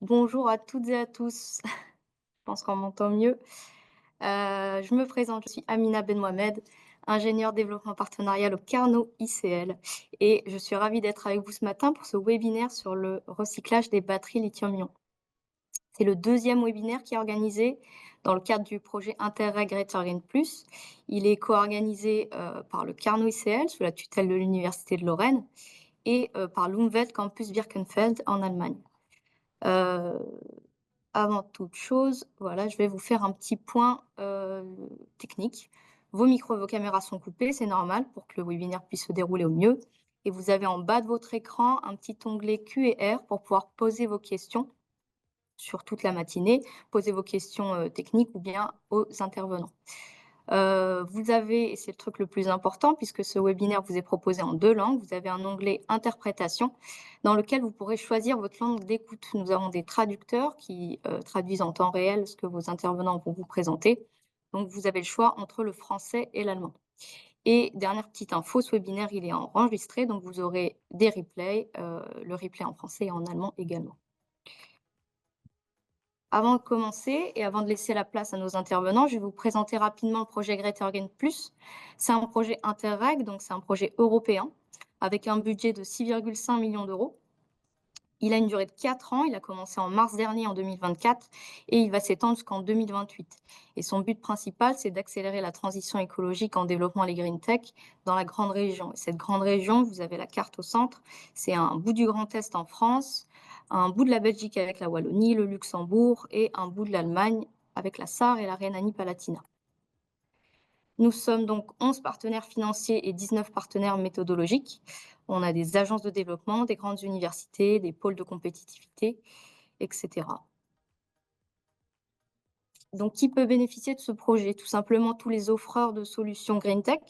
Bonjour à toutes et à tous. Je pense qu'on m'entend mieux. Je me présente, je suis Amina Benmohamed, ingénieure développement partenarial au Carnot ICL et je suis ravie d'être avec vous ce matin pour ce webinaire sur le recyclage des batteries lithium-ion. C'est le deuxième webinaire qui est organisé dans le cadre du projet Interreg Greater Green Plus. Il est co-organisé par le Carnot ICL sous la tutelle de l'Université de Lorraine et par l'Umwelt Campus Birkenfeld en Allemagne. Euh, Avant toute chose, voilà, je vais vous faire un petit point, technique. Vos micros et vos caméras sont coupés, c'est normal pour que le webinaire puisse se dérouler au mieux et vous avez en bas de votre écran un petit onglet Q&R pour pouvoir poser vos questions sur toute la matinée, poser vos questions, techniques ou bien aux intervenants. Vous avez, et c'est le truc le plus important puisque ce webinaire vous est proposé en 2 langues, vous avez un onglet interprétation dans lequel vous pourrez choisir votre langue d'écoute. Nous avons des traducteurs qui, traduisent en temps réel ce que vos intervenants vont vous présenter. Donc vous avez le choix entre le français et l'allemand. Et dernière petite info, ce webinaire, il est enregistré, donc vous aurez des replays, le replay en français et en allemand également. Avant de commencer et avant de laisser la place à nos intervenants, je vais vous présenter rapidement le projet Greater Green Plus. C'est un projet Interreg, donc c'est un projet européen avec un budget de 6,5 millions d'euros. Il a une durée de 4 ans, il a commencé en mars dernier, en 2024, et il va s'étendre jusqu'en 2028. Et son but principal, c'est d'accélérer la transition écologique en développant les green tech dans la grande région. Et cette grande région, vous avez la carte au centre, c'est un bout du Grand Est en France, un bout de la Belgique avec la Wallonie, le Luxembourg, et un bout de l'Allemagne avec la Sarre et la Rhénanie-Palatinat. Nous sommes donc 11 partenaires financiers et 19 partenaires méthodologiques. On a des agences de développement, des grandes universités, des pôles de compétitivité, etc. Donc, qui peut bénéficier de ce projet? Tout simplement tous les offreurs de solutions Green Tech.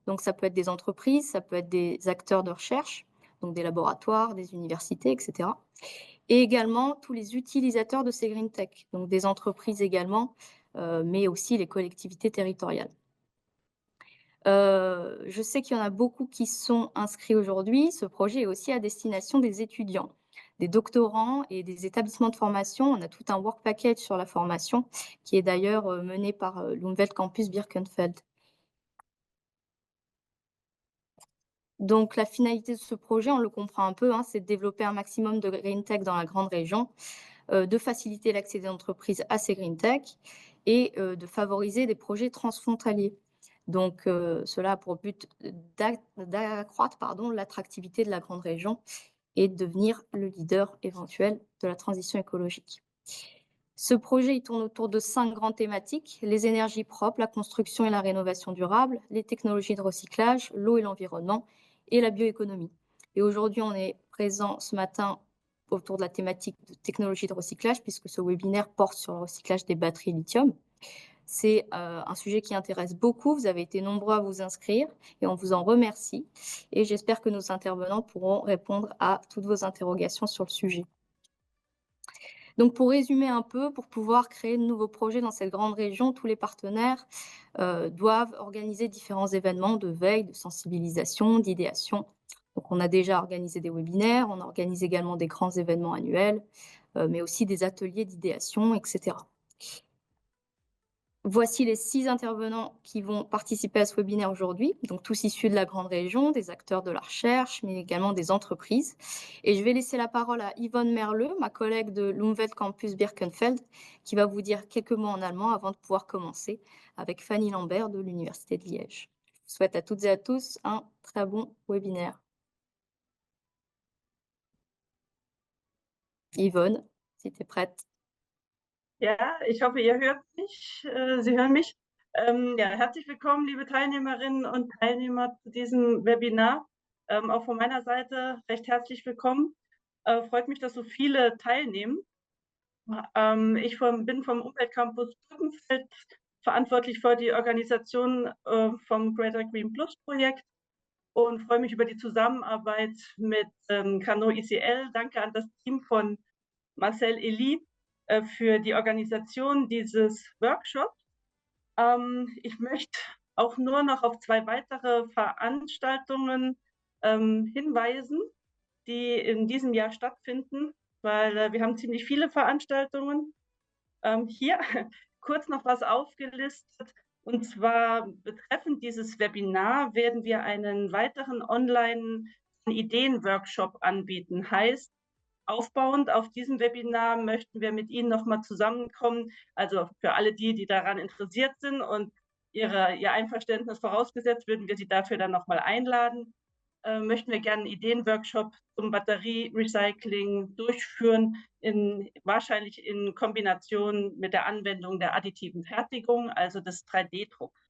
Donc, ça peut être des entreprises, ça peut être des acteurs de recherche, donc des laboratoires, des universités, etc. Et également tous les utilisateurs de ces Green Tech, donc des entreprises également, mais aussi les collectivités territoriales. Je sais qu'il y en a beaucoup qui sont inscrits aujourd'hui. Ce projet est aussi à destination des étudiants, des doctorants et des établissements de formation. On a tout un work package sur la formation qui est d'ailleurs, mené par, l'Umwelt Campus Birkenfeld. Donc la finalité de ce projet, on le comprend un peu, hein, c'est de développer un maximum de green tech dans la grande région, de faciliter l'accès des entreprises à ces green tech et de favoriser des projets transfrontaliers. Donc cela a pour but d'accroître l'attractivité de la grande région et de devenir le leader éventuel de la transition écologique. Ce projet, il tourne autour de 5 grandes thématiques: les énergies propres, la construction et la rénovation durable, les technologies de recyclage, l'eau et l'environnement et la bioéconomie. Et aujourd'hui, on est présent ce matin autour de la thématique de technologie de recyclage puisque ce webinaire porte sur le recyclage des batteries lithium. C'est un sujet qui intéresse beaucoup. Vous avez été nombreux à vous inscrire et on vous en remercie. Et j'espère que nos intervenants pourront répondre à toutes vos interrogations sur le sujet. Donc pour résumer un peu, pour pouvoir créer de nouveaux projets dans cette grande région, tous les partenaires doivent organiser différents événements de veille, de sensibilisation, d'idéation. Donc on a déjà organisé des webinaires, on organise également des grands événements annuels, mais aussi des ateliers d'idéation, etc. Voici les 6 intervenants qui vont participer à ce webinaire aujourd'hui, donc tous issus de la grande région, des acteurs de la recherche, mais également des entreprises. Et je vais laisser la parole à Yvonne Merleux, ma collègue de l'Umwelt Campus Birkenfeld, qui va vous dire quelques mots en allemand avant de pouvoir commencer avec Fanny Lambert de l'Université de Liège. Je vous souhaite à toutes et à tous un très bon webinaire. Yvonne, si tu es prête. Ja, ich hoffe, ihr hört mich. Sie hören mich. Ja, herzlich willkommen, liebe Teilnehmerinnen und Teilnehmer zu diesem Webinar. Auch von meiner Seite recht herzlich willkommen. Freut mich, dass so viele teilnehmen. Ich bin vom Umweltcampus Birkenfeld verantwortlich für die Organisation vom Greater Green Plus Projekt und freue mich über die Zusammenarbeit mit Carnot ICL. Danke an das Team von Marcel Elie für die Organisation dieses Workshops. Ich möchte auch nur noch auf 2 weitere Veranstaltungen hinweisen, die in diesem Jahr stattfinden. weil wir haben ziemlich viele Veranstaltungen. Hier kurz noch was aufgelistet. Und zwar betreffend dieses Webinar werden wir einen weiteren Online-Ideen-Workshop anbieten. Heißt, aufbauend auf diesem Webinar möchten wir mit Ihnen nochmal zusammenkommen. Also für alle die, die daran interessiert sind und ihr Einverständnis vorausgesetzt, würden wir Sie dafür dann nochmal einladen. Möchten wir gerne einen Ideenworkshop zum Batterierecycling durchführen, wahrscheinlich in Kombination mit der Anwendung der additiven Fertigung, also des 3D-Drucks.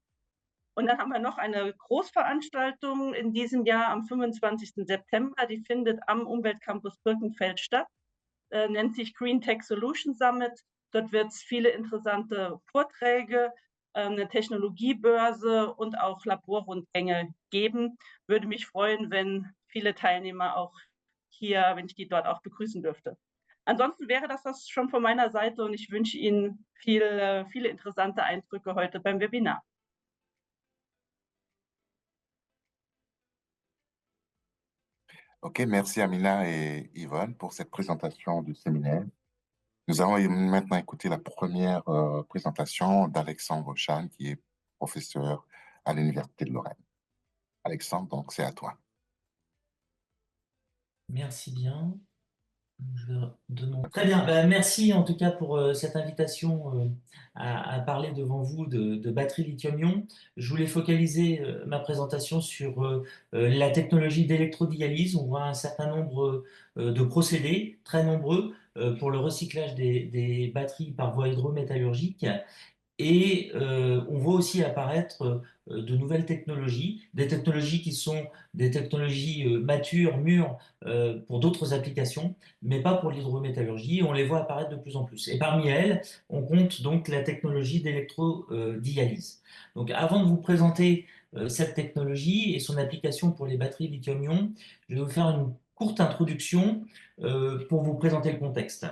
Und dann haben wir noch eine Großveranstaltung in diesem Jahr am 25. September, die findet am Umweltcampus Birkenfeld statt, nennt sich Green Tech Solution Summit. Dort wird es viele interessante Vorträge, eine Technologiebörse und auch Laborrundgänge geben. Würde mich freuen, wenn viele Teilnehmer auch hier, wenn ich die dort auch begrüßen dürfte. Ansonsten wäre das schon von meiner Seite und ich wünsche Ihnen viele interessante Eindrücke heute beim Webinar. Ok, merci Amina et Yvonne pour cette présentation du séminaire. Nous allons maintenant écouter la première présentation d'Alexandre Chan, qui est professeur à l'Université de Lorraine. Alexandre, donc c'est à toi. Merci bien. Très bien, merci en tout cas pour cette invitation à parler devant vous de batterie lithium-ion. Je voulais focaliser ma présentation sur la technologie d'électrodialyse. On voit un certain nombre de procédés, très nombreux, pour le recyclage des batteries par voie hydrométallurgique. Et on voit aussi apparaître de nouvelles technologies, des technologies qui sont des technologies matures, mûres pour d'autres applications, mais pas pour l'hydrométallurgie. On les voit apparaître de plus en plus. Et parmi elles, on compte donc la technologie d'électrodialyse. Donc avant de vous présenter cette technologie et son application pour les batteries lithium-ion, je vais vous faire une courte introduction pour vous présenter le contexte.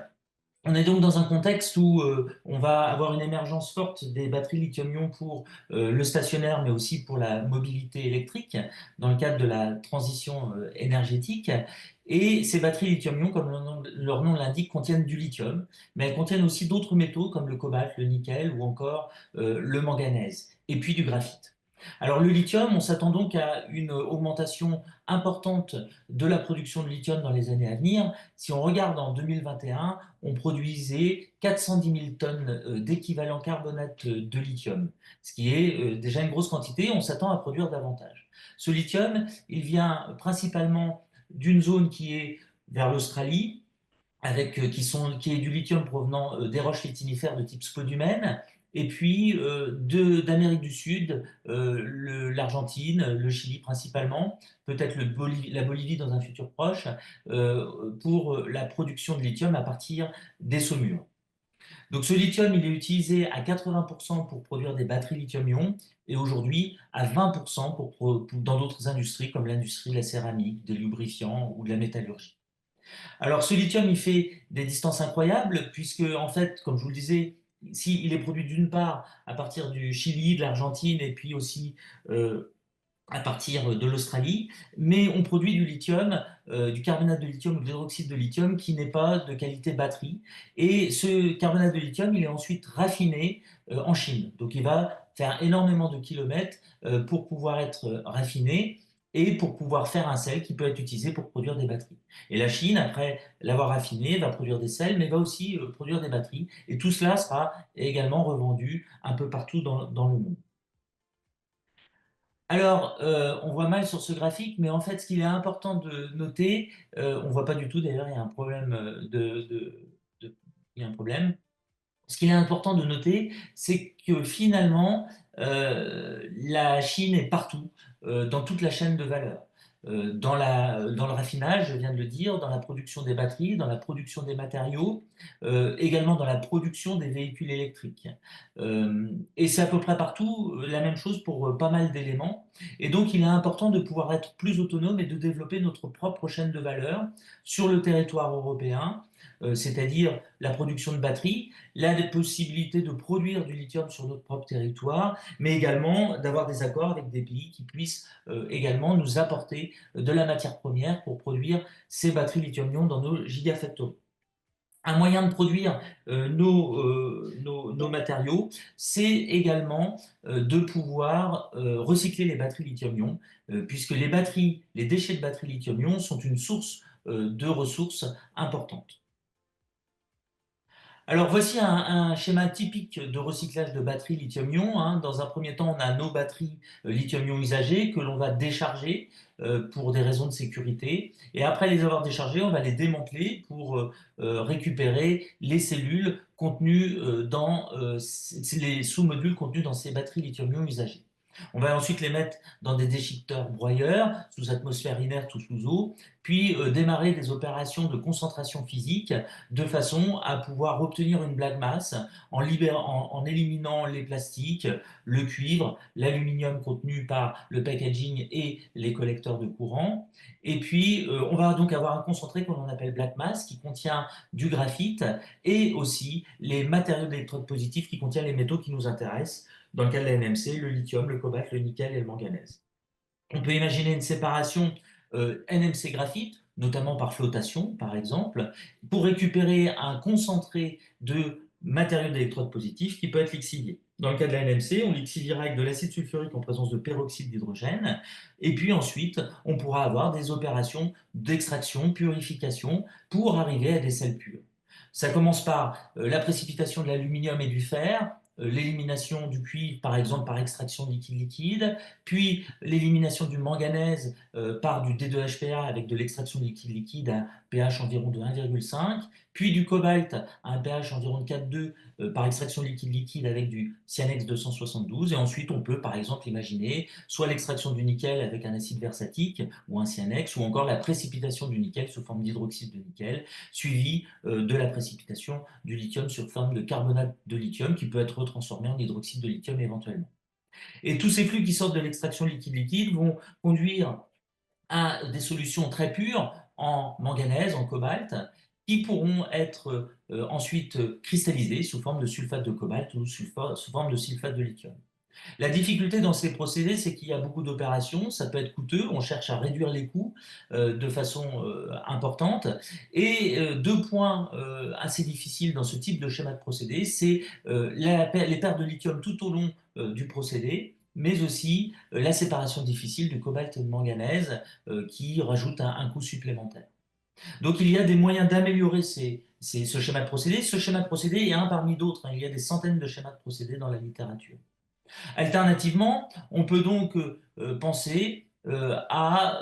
On est donc dans un contexte où on va avoir une émergence forte des batteries lithium-ion pour le stationnaire, mais aussi pour la mobilité électrique, dans le cadre de la transition énergétique. Et ces batteries lithium-ion, comme leur nom l'indique, contiennent du lithium, mais elles contiennent aussi d'autres métaux comme le cobalt, le nickel ou encore le manganèse, et puis du graphite. Alors le lithium, on s'attend donc à une augmentation importante de la production de lithium dans les années à venir. Si on regarde en 2021, on produisait 410 000 tonnes d'équivalent carbonate de lithium, ce qui est déjà une grosse quantité. On s'attend à produire davantage. Ce lithium, il vient principalement d'une zone qui est vers l'Australie, qui est du lithium provenant des roches litinifères de type spodumène, et puis d'Amérique du Sud, l'Argentine, le Chili principalement, peut-être la Bolivie dans un futur proche, pour la production de lithium à partir des saumures. Donc ce lithium, il est utilisé à 80% pour produire des batteries lithium-ion et aujourd'hui à 20% dans d'autres industries comme l'industrie de la céramique, des lubrifiants ou de la métallurgie. Alors ce lithium, il fait des distances incroyables puisque, en fait, comme je vous le disais, il est produit d'une part à partir du Chili, de l'Argentine et puis aussi à partir de l'Australie, mais on produit du lithium, du carbonate de lithium ou de l'hydroxyde de lithium qui n'est pas de qualité batterie. Et ce carbonate de lithium, il est ensuite raffiné en Chine. Donc il va faire énormément de kilomètres pour pouvoir être raffiné et pour pouvoir faire un sel qui peut être utilisé pour produire des batteries. Et la Chine, après l'avoir raffiné, va produire des sels, mais va aussi produire des batteries. Et tout cela sera également revendu un peu partout dans le monde. Alors, on voit mal sur ce graphique, mais en fait, ce qu'il est important de noter, on ne voit pas du tout d'ailleurs, il y a un problème il y a un problème. Ce qu'il est important de noter, c'est que finalement, la Chine est partout, dans toute la chaîne de valeur. Dans le raffinage, je viens de le dire, dans la production des batteries, dans la production des matériaux, également dans la production des véhicules électriques. Et c'est à peu près partout la même chose pour pas mal d'éléments. Et donc, il est important de pouvoir être plus autonome et de développer notre propre chaîne de valeur sur le territoire européen, c'est-à-dire la production de batteries, la possibilité de produire du lithium sur notre propre territoire, mais également d'avoir des accords avec des pays qui puissent également nous apporter de la matière première pour produire ces batteries lithium-ion dans nos gigafactories. un moyen de produire nos matériaux, c'est également de pouvoir recycler les batteries lithium-ion, puisque les déchets de batteries lithium-ion sont une source de ressources importante. Alors voici un schéma typique de recyclage de batteries lithium-ion, hein. Dans un premier temps, on a nos batteries lithium-ion usagées que l'on va décharger pour des raisons de sécurité. Et après les avoir déchargées, on va les démanteler pour récupérer les cellules contenues dans les sous-modules contenus dans ces batteries lithium-ion usagées. On va ensuite les mettre dans des déchiqueteurs broyeurs, sous atmosphère inerte ou sous eau, puis démarrer des opérations de concentration physique de façon à pouvoir obtenir une black mass en éliminant les plastiques, le cuivre, l'aluminium contenu par le packaging et les collecteurs de courant. Et puis, on va donc avoir un concentré que l'on appelle black mass qui contient du graphite et aussi les matériaux d'électrodes positifs qui contiennent les métaux qui nous intéressent. Dans le cas de la NMC, le lithium, le cobalt, le nickel et le manganèse. On peut imaginer une séparation NMC graphite, notamment par flottation, par exemple, pour récupérer un concentré de matériaux d'électrodes positifs qui peut être lixivié. Dans le cas de la NMC, on lixiviera avec de l'acide sulfurique en présence de peroxyde d'hydrogène, et puis ensuite, on pourra avoir des opérations d'extraction, purification, pour arriver à des sels purs. Ça commence par la précipitation de l'aluminium et du fer, l'élimination du cuivre, par exemple, par extraction liquide-liquide, puis l'élimination du manganèse par du D2HPA avec de l'extraction liquide-liquide à pH environ de 1,5, puis du cobalt à un pH environ de 4,2 par extraction liquide-liquide avec du Cyanex 272, et ensuite on peut par exemple imaginer soit l'extraction du nickel avec un acide versatique ou un Cyanex, ou encore la précipitation du nickel sous forme d'hydroxyde de nickel, suivi de la précipitation du lithium sur forme de carbonate de lithium qui peut être transformé en hydroxyde de lithium éventuellement. Et tous ces flux qui sortent de l'extraction liquide-liquide vont conduire à des solutions très pures en manganèse, en cobalt, qui pourront être ensuite cristallisées sous forme de sulfate de cobalt ou sous forme de sulfate de lithium. La difficulté dans ces procédés, c'est qu'il y a beaucoup d'opérations, ça peut être coûteux, on cherche à réduire les coûts de façon importante. Et deux points assez difficiles dans ce type de schéma de procédé, c'est les pertes de lithium tout au long du procédé, mais aussi la séparation difficile du cobalt et de manganèse qui rajoute un coût supplémentaire. Donc il y a des moyens d'améliorer ce schéma de procédé. Ce schéma de procédé est un parmi d'autres, hein. Il y a des centaines de schémas de procédé dans la littérature. Alternativement, on peut donc penser à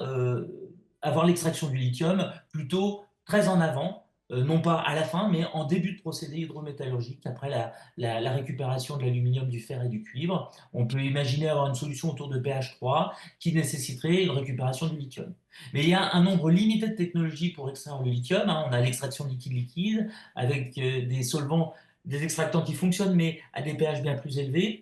avoir l'extraction du lithium plutôt très en avant, non pas à la fin, mais en début de procédé hydrométallurgique, après la récupération de l'aluminium, du fer et du cuivre. On peut imaginer avoir une solution autour de pH 3 qui nécessiterait une récupération du lithium. Mais il y a un nombre limité de technologies pour extraire le lithium, hein. On a l'extraction liquide-liquide avec des solvants, des extractants qui fonctionnent, mais à des pH bien plus élevés.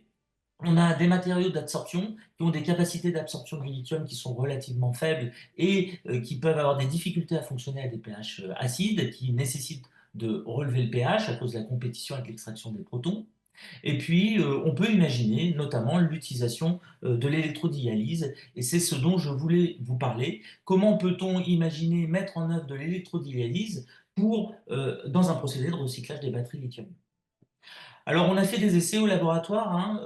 On a des matériaux d'absorption qui ont des capacités d'absorption du lithium qui sont relativement faibles et qui peuvent avoir des difficultés à fonctionner à des pH acides, qui nécessitent de relever le pH à cause de la compétition avec l'extraction des protons. Et puis, on peut imaginer notamment l'utilisation de l'électrodialyse, et c'est ce dont je voulais vous parler. Comment peut-on imaginer mettre en œuvre de l'électrodialyse dans un procédé de recyclage des batteries lithium? Alors, on a fait des essais au laboratoire, hein,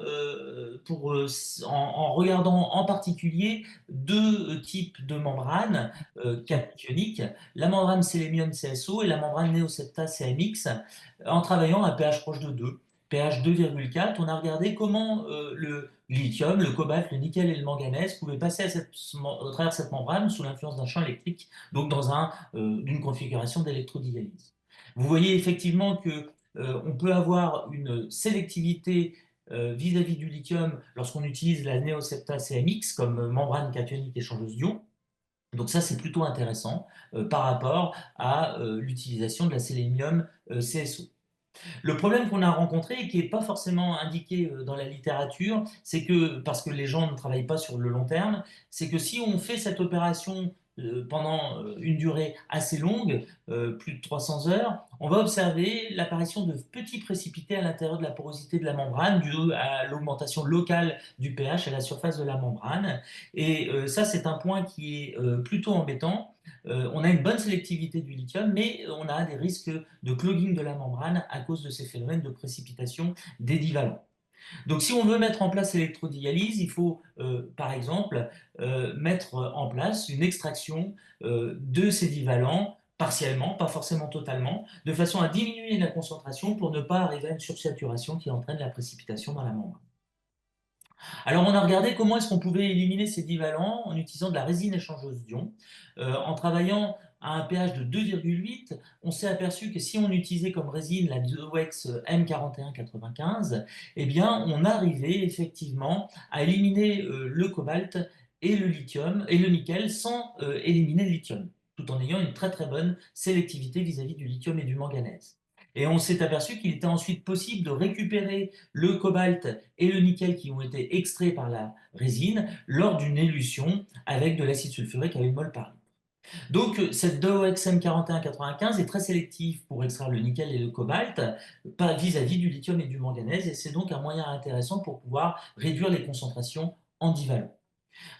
en regardant en particulier deux types de membranes cationiques, la membrane sélénium CSO et la membrane Neosepta CMX, en travaillant à pH proche de 2, pH 2,4. On a regardé comment le lithium, le cobalt, le nickel et le manganèse pouvaient passer au travers de cette membrane sous l'influence d'un champ électrique, donc dans une configuration d'électrodialyse. Vous voyez effectivement que on peut avoir une sélectivité vis-à-vis du lithium lorsqu'on utilise la Neosepta CMX comme membrane cationique échangeuse d'ions. Donc ça, c'est plutôt intéressant par rapport à l'utilisation de la sélénium CSO. Le problème qu'on a rencontré et qui n'est pas forcément indiqué dans la littérature, c'est que, parce que les gens ne travaillent pas sur le long terme, c'est que si on fait cette opération pendant une durée assez longue, plus de 300 heures, on va observer l'apparition de petits précipités à l'intérieur de la porosité de la membrane due à l'augmentation locale du pH à la surface de la membrane. Et ça, c'est un point qui est plutôt embêtant on a une bonne sélectivité du lithium, mais on a des risques de clogging de la membrane à cause de ces phénomènes de précipitation des divalents. Donc, si on veut mettre en place l'électrodialyse, il faut, par exemple, mettre en place une extraction de ces divalents partiellement, pas forcément totalement, de façon à diminuer la concentration pour ne pas arriver à une sursaturation qui entraîne la précipitation dans la membrane. Alors, on a regardé comment est-ce qu'on pouvait éliminer ces divalents en utilisant de la résine échangeuse d'ions. En travaillant à un pH de 2,8, on s'est aperçu que si on utilisait comme résine la DOEX M4195, eh bien, on arrivait effectivement à éliminer le cobalt et le lithium et le nickel sans éliminer le lithium, tout en ayant une très très bonne sélectivité vis-à-vis du lithium et du manganèse. Et on s'est aperçu qu'il était ensuite possible de récupérer le cobalt et le nickel qui ont été extraits par la résine lors d'une élution avec de l'acide sulfurique à 1 mol par litre. Donc cette DOEX M4195 est très sélective pour extraire le nickel et le cobalt vis-à-vis du lithium et du manganèse, et c'est donc un moyen intéressant pour pouvoir réduire les concentrations en divalent.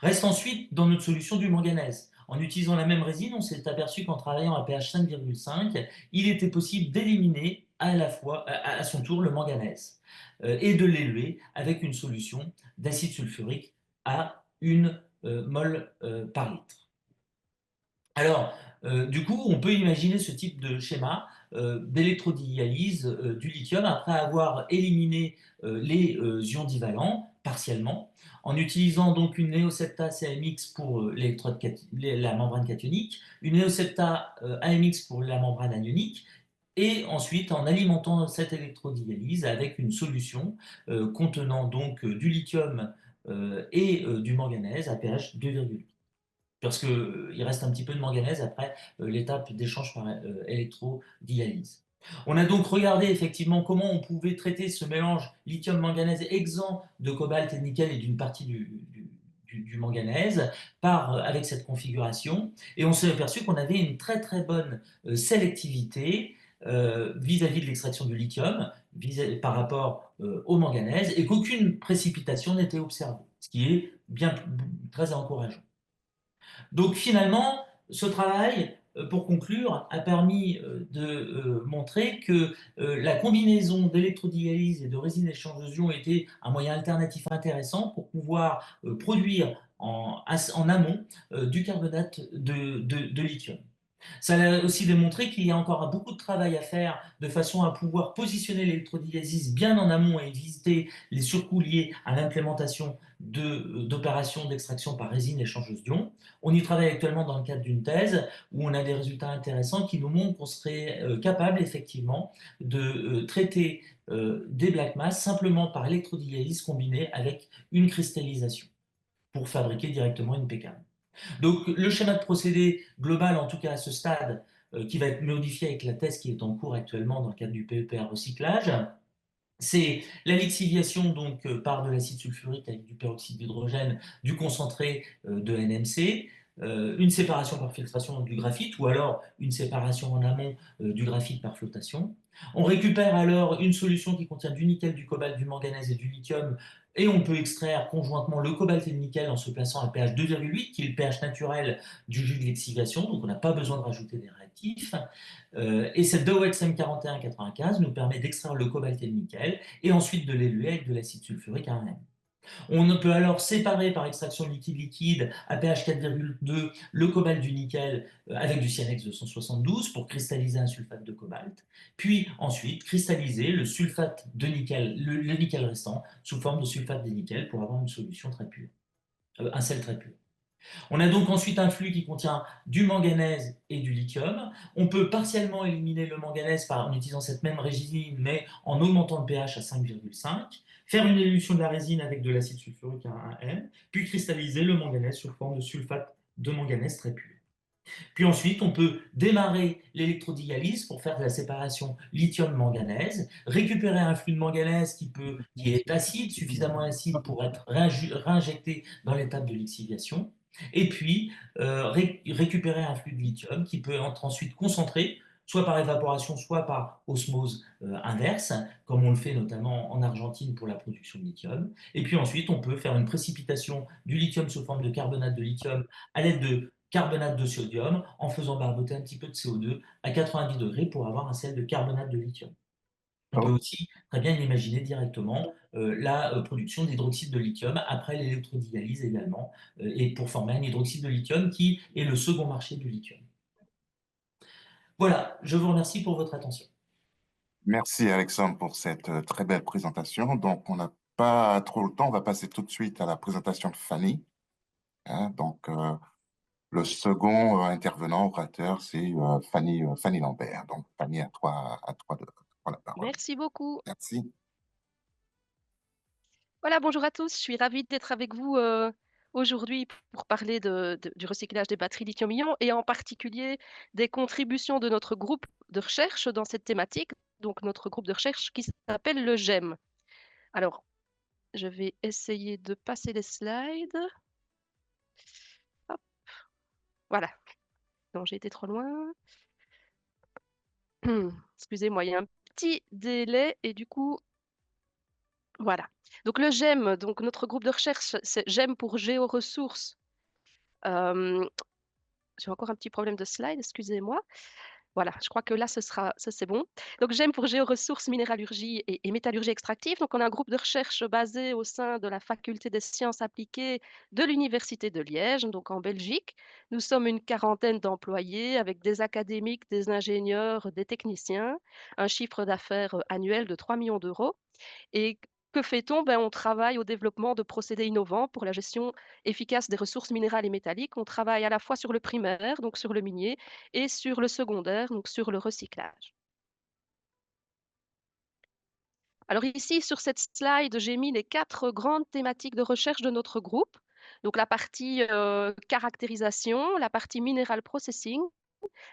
Reste ensuite dans notre solution du manganèse. En utilisant la même résine, on s'est aperçu qu'en travaillant à pH 5,5, il était possible d'éliminer à la fois, à son tour, le manganèse et de l'élever avec une solution d'acide sulfurique à 1 mol par litre. Alors, du coup, on peut imaginer ce type de schéma d'électrodialyse du lithium après avoir éliminé les ions divalents partiellement, en utilisant donc une néosepta CMX pour la membrane cationique, une néosepta AMX pour la membrane anionique, et ensuite en alimentant cette électrodialyse avec une solution contenant donc du lithium et du manganèse à pH 2,8. Parce qu'il reste un petit peu de manganèse après l'étape d'échange par électrodialyse. On a donc regardé effectivement comment on pouvait traiter ce mélange lithium-manganèse exempt de cobalt et de nickel et d'une partie du manganèse avec cette configuration. Et on s'est aperçu qu'on avait une très très bonne sélectivité vis-à-vis de l'extraction du lithium par rapport au manganèse et qu'aucune précipitation n'était observée, ce qui est bien très encourageant. Donc finalement, ce travail, pour conclure, a permis de montrer que la combinaison d'électrodialyse et de résine échangeuse d'ions était un moyen alternatif intéressant pour pouvoir produire en amont du carbonate de lithium. Ça a aussi démontré qu'il y a encore beaucoup de travail à faire de façon à pouvoir positionner l'électrodialyse bien en amont et éviter les surcoûts liés à l'implémentation d'opérations d'extraction par résine échangeuse d'ions. On y travaille actuellement dans le cadre d'une thèse où on a des résultats intéressants qui nous montrent qu'on serait capable effectivement de traiter des black mass simplement par électrodialyse combinée avec une cristallisation pour fabriquer directement une PCAM. Donc le schéma de procédé global, en tout cas à ce stade, qui va être modifié avec la thèse qui est en cours actuellement dans le cadre du PEPR recyclage, c'est la lixiviation donc par de l'acide sulfurique avec du peroxyde d'hydrogène, du concentré de NMC, une séparation par filtration du graphite ou alors une séparation en amont du graphite par flottation. On récupère alors une solution qui contient du nickel, du cobalt, du manganèse et du lithium et on peut extraire conjointement le cobalt et le nickel en se plaçant à pH 2,8 qui est le pH naturel du jus de lexivation, donc on n'a pas besoin de rajouter des réactifs. Et cette DOEX M4195 nous permet d'extraire le cobalt et le nickel et ensuite de l'élever avec de l'acide sulfurique à 1 M. On peut alors séparer par extraction liquide-liquide à pH 4,2 le cobalt du nickel avec du cyanex 272 pour cristalliser un sulfate de cobalt, puis ensuite cristalliser le sulfate de nickel, le nickel restant sous forme de sulfate de nickel pour avoir une solution très pure, un sel très pur. On a donc ensuite un flux qui contient du manganèse et du lithium. On peut partiellement éliminer le manganèse en utilisant cette même résine, mais en augmentant le pH à 5,5, faire une élution de la résine avec de l'acide sulfurique à 1M, puis cristalliser le manganèse sous forme de sulfate de manganèse très pur. Puis ensuite, on peut démarrer l'électrodialyse pour faire de la séparation lithium-manganèse, récupérer un flux de manganèse qui est acide, suffisamment acide pour être réinjecté dans l'étape de lixiviation, et puis récupérer un flux de lithium qui peut être ensuite concentré, soit par évaporation, soit par osmose inverse, comme on le fait notamment en Argentine pour la production de lithium. Et puis ensuite, on peut faire une précipitation du lithium sous forme de carbonate de lithium à l'aide de carbonate de sodium en faisant barboter un petit peu de CO2 à 90 degrés pour avoir un sel de carbonate de lithium. On peut Oh, aussi très bien imaginer directement la production d'hydroxyde de lithium après l'électrodialyse également, et pour former un hydroxyde de lithium qui est le second marché du lithium. Voilà, je vous remercie pour votre attention. merci Alexandre pour cette très belle présentation. Donc, on n'a pas trop le temps. On va passer tout de suite à la présentation de Fanny. Hein. Donc, le second intervenant, orateur, c'est Fanny Lambert. Donc, Fanny, à toi de prendre la parole. Merci beaucoup. Merci. Voilà, bonjour à tous. Je suis ravie d'être avec vous aujourd'hui pour parler du recyclage des batteries lithium-ion et en particulier des contributions de notre groupe de recherche dans cette thématique, donc notre groupe de recherche qui s'appelle le GEM. Alors, je vais essayer de passer les slides. Hop, voilà. Non, j'ai été trop loin. Excusez-moi, il y a un petit délai et du coup, voilà. Donc le GEM, donc notre groupe de recherche, c'est GEM pour géoressources. J'ai encore un petit problème de slide, excusez-moi. Voilà, je crois que là, ça c'est bon. Donc, GEM pour géoressources, minéralurgie et métallurgie extractive. Donc, on a un groupe de recherche basé au sein de la faculté des sciences appliquées de l'Université de Liège, donc en Belgique. Nous sommes une quarantaine d'employés avec des académiques, des ingénieurs, des techniciens, un chiffre d'affaires annuel de 3 millions d'euros. Et que fait-on? Ben, on travaille au développement de procédés innovants pour la gestion efficace des ressources minérales et métalliques. On travaille à la fois sur le primaire, donc sur le minier, et sur le secondaire, donc sur le recyclage. Alors ici, sur cette slide, j'ai mis les 4 grandes thématiques de recherche de notre groupe. Donc la partie caractérisation, la partie mineral processing,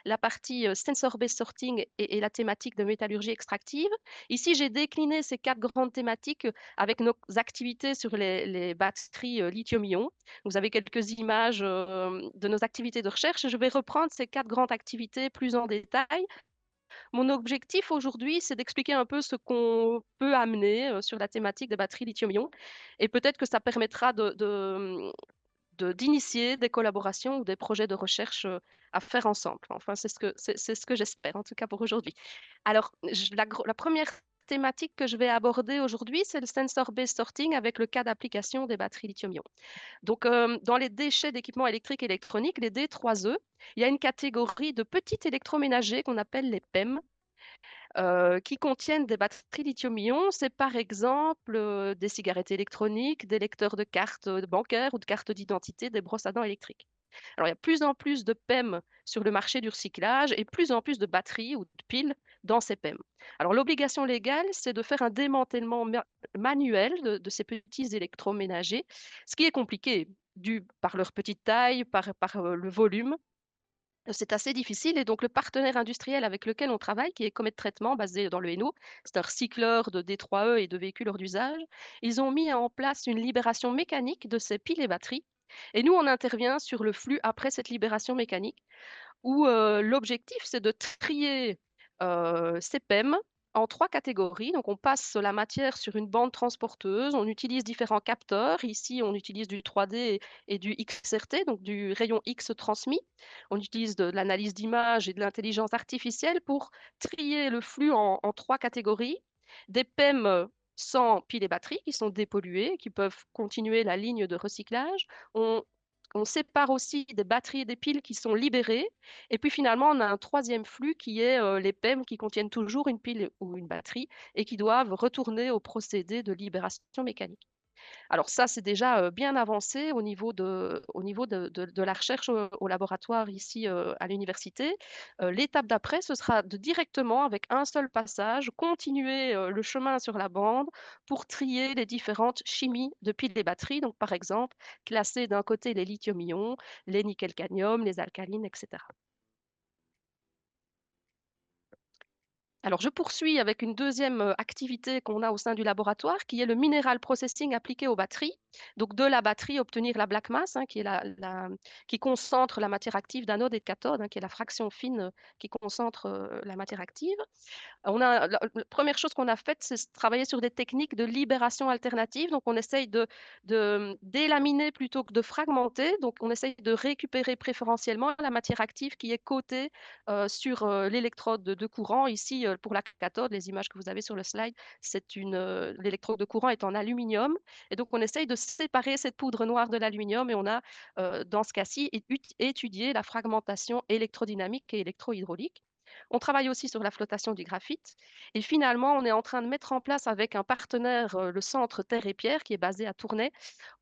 la partie sensor-based sorting et la thématique de métallurgie extractive. Ici, j'ai décliné ces 4 grandes thématiques avec nos activités sur les batteries lithium-ion. Vous avez quelques images de nos activités de recherche. Je vais reprendre ces 4 grandes activités plus en détail. Mon objectif aujourd'hui, c'est d'expliquer un peu ce qu'on peut amener sur la thématique des batteries lithium-ion. Et peut-être que ça permettra d'initier des collaborations ou des projets de recherche à faire ensemble. Enfin, c'est ce que j'espère, en tout cas pour aujourd'hui. Alors, la première thématique que je vais aborder aujourd'hui, c'est le sensor-based sorting avec le cas d'application des batteries lithium-ion. Donc, dans les déchets d'équipements électriques et électroniques, les D3E, il y a une catégorie de petits électroménagers qu'on appelle les PEM, qui contiennent des batteries lithium-ion. C'est par exemple des cigarettes électroniques, des lecteurs de cartes bancaires ou de cartes d'identité, des brosses à dents électriques. Alors, il y a plus en plus de PEM sur le marché du recyclage et plus en plus de batteries ou de piles dans ces PEM. Alors, l'obligation légale, c'est de faire un démantèlement manuel de ces petits électroménagers, ce qui est compliqué dû par leur petite taille, par le volume. C'est assez difficile et donc le partenaire industriel avec lequel on travaille, qui est Comet Traitement, basé dans le Hainaut, c'est un recycleur de D3E et de véhicules hors d'usage, ils ont mis en place une libération mécanique de ces piles et batteries. Et nous, on intervient sur le flux après cette libération mécanique où l'objectif, c'est de trier ces PEM en 3 catégories. Donc, on passe la matière sur une bande transporteuse, on utilise différents capteurs. Ici, on utilise du 3D et du XRT, donc du rayon X transmis. On utilise de l'analyse d'image et de l'intelligence artificielle pour trier le flux en 3 catégories. Des PEM sans piles et batteries qui sont dépolluées, qui peuvent continuer la ligne de recyclage. On sépare aussi des batteries et des piles qui sont libérées. Et puis finalement, on a un troisième flux qui est les PEM qui contiennent toujours une pile ou une batterie et qui doivent retourner au procédé de libération mécanique. Alors ça, c'est déjà bien avancé au niveau de la recherche au laboratoire ici à l'université. L'étape d'après, ce sera de directement, avec un seul passage, continuer le chemin sur la bande pour trier les différentes chimies de piles et batteries. Donc par exemple, classer d'un côté les lithium-ion, les nickel-cadmium, les alcalines, etc. Alors, je poursuis avec une deuxième activité qu'on a au sein du laboratoire, qui est le mineral processing appliqué aux batteries. Donc, de la batterie, obtenir la black mass, qui est qui concentre la matière active d'anode et de cathode, qui est la fraction fine qui concentre la matière active. La première chose qu'on a faite, c'est travailler sur des techniques de libération alternative. Donc, on essaye de délaminer plutôt que de fragmenter. Donc, on essaye de récupérer préférentiellement la matière active qui est cotée sur l'électrode de courant. Ici, pour la cathode, les images que vous avez sur le slide, l'électrode de courant est en aluminium. Et donc, on essaye de séparer cette poudre noire de l'aluminium et on a, dans ce cas-ci, étudié la fragmentation électrodynamique et électrohydraulique. On travaille aussi sur la flottation du graphite. Et finalement, on est en train de mettre en place avec un partenaire, le centre Terre et Pierre, qui est basé à Tournai,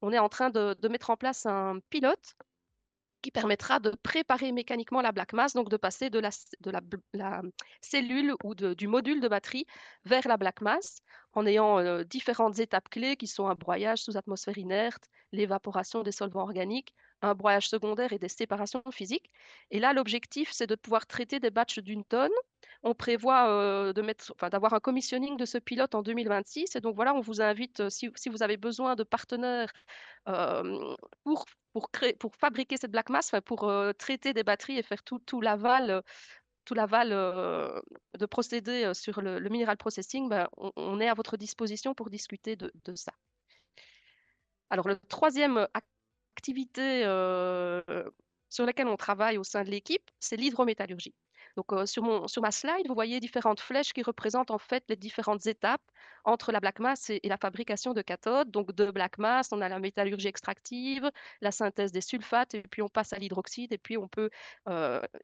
on est en train de mettre en place un pilote qui permettra de préparer mécaniquement la black mass, donc de passer de la cellule ou du module de batterie vers la black mass en ayant différentes étapes clés qui sont un broyage sous atmosphère inerte, l'évaporation des solvants organiques, un broyage secondaire et des séparations physiques. Et là, l'objectif, c'est de pouvoir traiter des batchs d'une tonne. On prévoit d'avoir un commissioning de ce pilote en 2026. Et donc voilà, on vous invite, si vous avez besoin de partenaires euh, pour pour fabriquer cette black mass, pour traiter des batteries et faire tout l'aval de procédés sur le mineral processing, ben, on est à votre disposition pour discuter de ça. Alors, le troisième activité sur laquelle on travaille au sein de l'équipe, c'est l'hydrométallurgie. Donc, sur ma slide, vous voyez différentes flèches qui représentent en fait les différentes étapes entre la black mass et la fabrication de cathodes. Donc, de black mass, on a la métallurgie extractive, la synthèse des sulfates, et puis on passe à l'hydroxyde, et puis on peut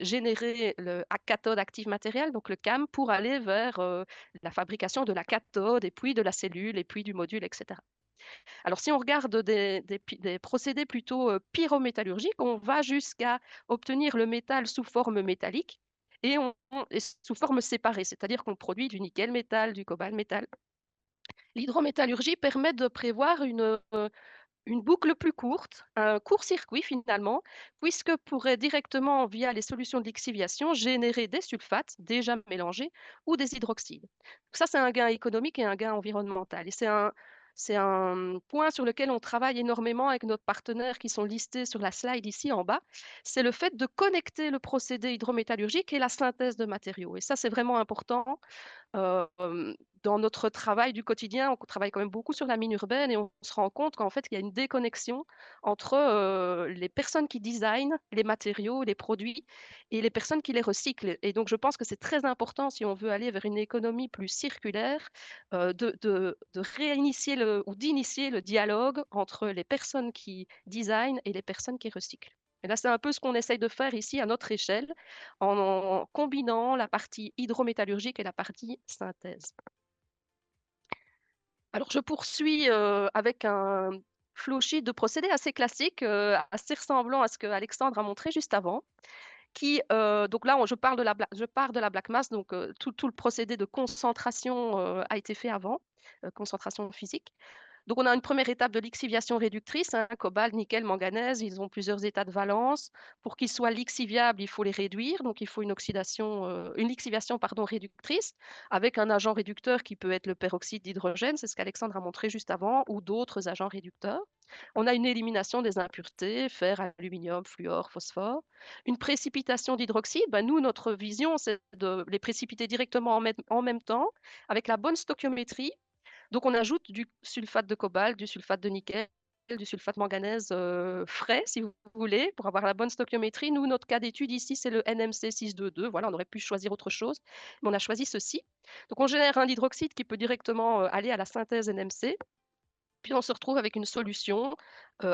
générer le cathode active matériel, donc le CAM, pour aller vers la fabrication de la cathode, et puis de la cellule, et puis du module, etc. Alors, si on regarde des procédés plutôt pyrométallurgiques, on va jusqu'à obtenir le métal sous forme métallique et sous forme séparée, c'est-à-dire qu'on produit du nickel métal, du cobalt métal. L'hydrométallurgie permet de prévoir une boucle plus courte, un court-circuit finalement, puisque pourrait directement, via les solutions de lixiviation, générer des sulfates déjà mélangés ou des hydroxydes. Donc ça, c'est un gain économique et un gain environnemental. Et c'est un point sur lequel on travaille énormément avec nos partenaires qui sont listés sur la slide ici en bas. C'est le fait de connecter le procédé hydrométallurgique et la synthèse de matériaux. Et ça, c'est vraiment important dans notre travail du quotidien. On travaille quand même beaucoup sur la mine urbaine et on se rend compte qu'en fait, il y a une déconnexion entre les personnes qui designent les matériaux, les produits et les personnes qui les recyclent. Et donc, je pense que c'est très important, si on veut aller vers une économie plus circulaire, de réinitier ou d'initier le dialogue entre les personnes qui designent et les personnes qui recyclent. Et là, c'est un peu ce qu'on essaye de faire ici à notre échelle, en combinant la partie hydrométallurgique et la partie synthèse. Alors, je poursuis avec un flowsheet de procédé assez classique, assez ressemblant à ce que Alexandre a montré juste avant. Donc là, je pars de la black mass, donc tout le procédé de concentration a été fait avant, concentration physique. Donc, on a une première étape de lixiviation réductrice, cobalt, nickel, manganèse. Ils ont plusieurs états de valence. Pour qu'ils soient lixiviables, il faut les réduire. Donc, il faut une lixiviation réductrice avec un agent réducteur qui peut être le peroxyde d'hydrogène, c'est ce qu'Alexandre a montré juste avant, ou d'autres agents réducteurs. On a une élimination des impuretés, fer, aluminium, fluor, phosphore. Une précipitation d'hydroxyde, nous, notre vision, c'est de les précipiter directement en même temps avec la bonne stoichiométrie. Donc, on ajoute du sulfate de cobalt, du sulfate de nickel, du sulfate manganèse frais, si vous voulez, pour avoir la bonne stoichiométrie. Nous, notre cas d'étude ici, c'est le NMC 622. Voilà, on aurait pu choisir autre chose, mais on a choisi ceci. Donc, on génère un hydroxyde qui peut directement aller à la synthèse NMC. Puis on se retrouve avec une solution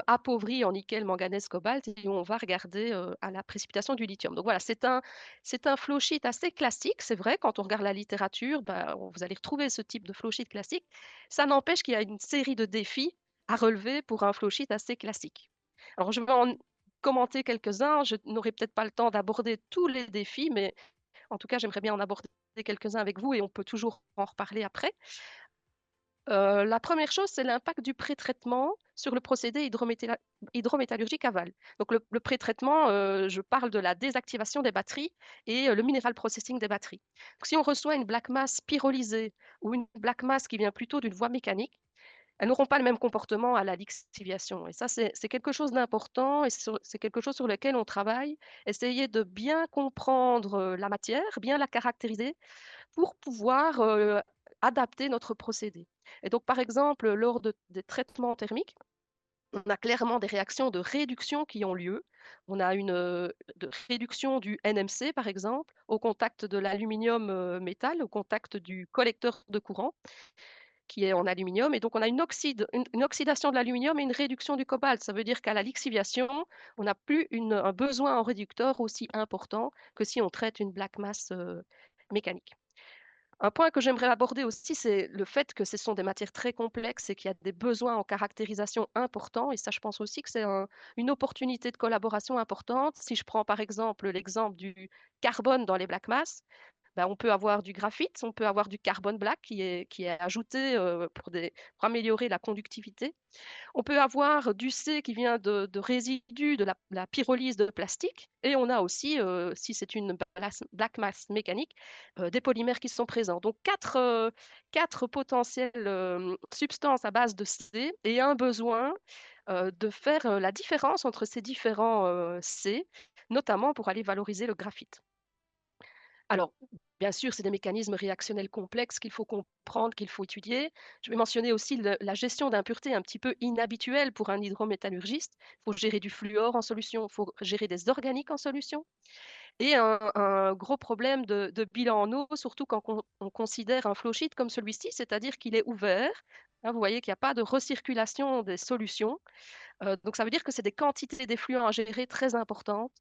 appauvrie en nickel, manganèse, cobalt, et on va regarder à la précipitation du lithium. Donc voilà, c'est un flowsheet assez classique. C'est vrai, quand on regarde la littérature, vous allez retrouver ce type de flowsheet classique. Ça n'empêche qu'il y a une série de défis à relever pour un flowsheet assez classique. Alors je vais en commenter quelques-uns. Je n'aurai peut-être pas le temps d'aborder tous les défis, mais en tout cas, j'aimerais bien en aborder quelques-uns avec vous et on peut toujours en reparler après. La première chose, c'est l'impact du pré-traitement sur le procédé hydrométallurgique aval. Donc le pré-traitement, je parle de la désactivation des batteries et le mineral processing des batteries. Donc, si on reçoit une black mass pyrolysée ou une black mass qui vient plutôt d'une voie mécanique, elles n'auront pas le même comportement à la lixiviation. Et ça, c'est quelque chose d'important et c'est quelque chose sur lequel on travaille. Essayer de bien comprendre la matière, bien la caractériser pour pouvoir adapter notre procédé. Et donc, par exemple, lors des traitements thermiques, on a clairement des réactions de réduction qui ont lieu. On a une de réduction du NMC, par exemple, au contact de l'aluminium métal, au contact du collecteur de courant qui est en aluminium. Et donc, on a une oxydation de l'aluminium et une réduction du cobalt. Ça veut dire qu'à la lixiviation, on n'a plus un besoin en réducteur aussi important que si on traite une black mass mécanique. Un point que j'aimerais aborder aussi, c'est le fait que ce sont des matières très complexes et qu'il y a des besoins en caractérisation importants. Et ça, je pense aussi que c'est une opportunité de collaboration importante. Si je prends par exemple l'exemple du carbone dans les black mass, ben, on peut avoir du graphite, on peut avoir du carbone black qui est ajouté pour améliorer la conductivité. On peut avoir du C qui vient de résidus de la pyrolyse de plastique. Et on a aussi, si c'est une black mass mécanique, des polymères qui sont présents. Donc, quatre potentielles substances à base de C et un besoin de faire la différence entre ces différents C, notamment pour aller valoriser le graphite. Alors, bien sûr, c'est des mécanismes réactionnels complexes qu'il faut comprendre, qu'il faut étudier. Je vais mentionner aussi la gestion d'impuretés un petit peu inhabituelle pour un hydrométallurgiste. Il faut gérer du fluor en solution, il faut gérer des organiques en solution. Et un gros problème de bilan en eau, surtout quand on considère un flowsheet comme celui-ci, c'est-à-dire qu'il est ouvert. Hein, vous voyez qu'il n'y a pas de recirculation des solutions. Donc, ça veut dire que c'est des quantités d'effluents à gérer très importantes,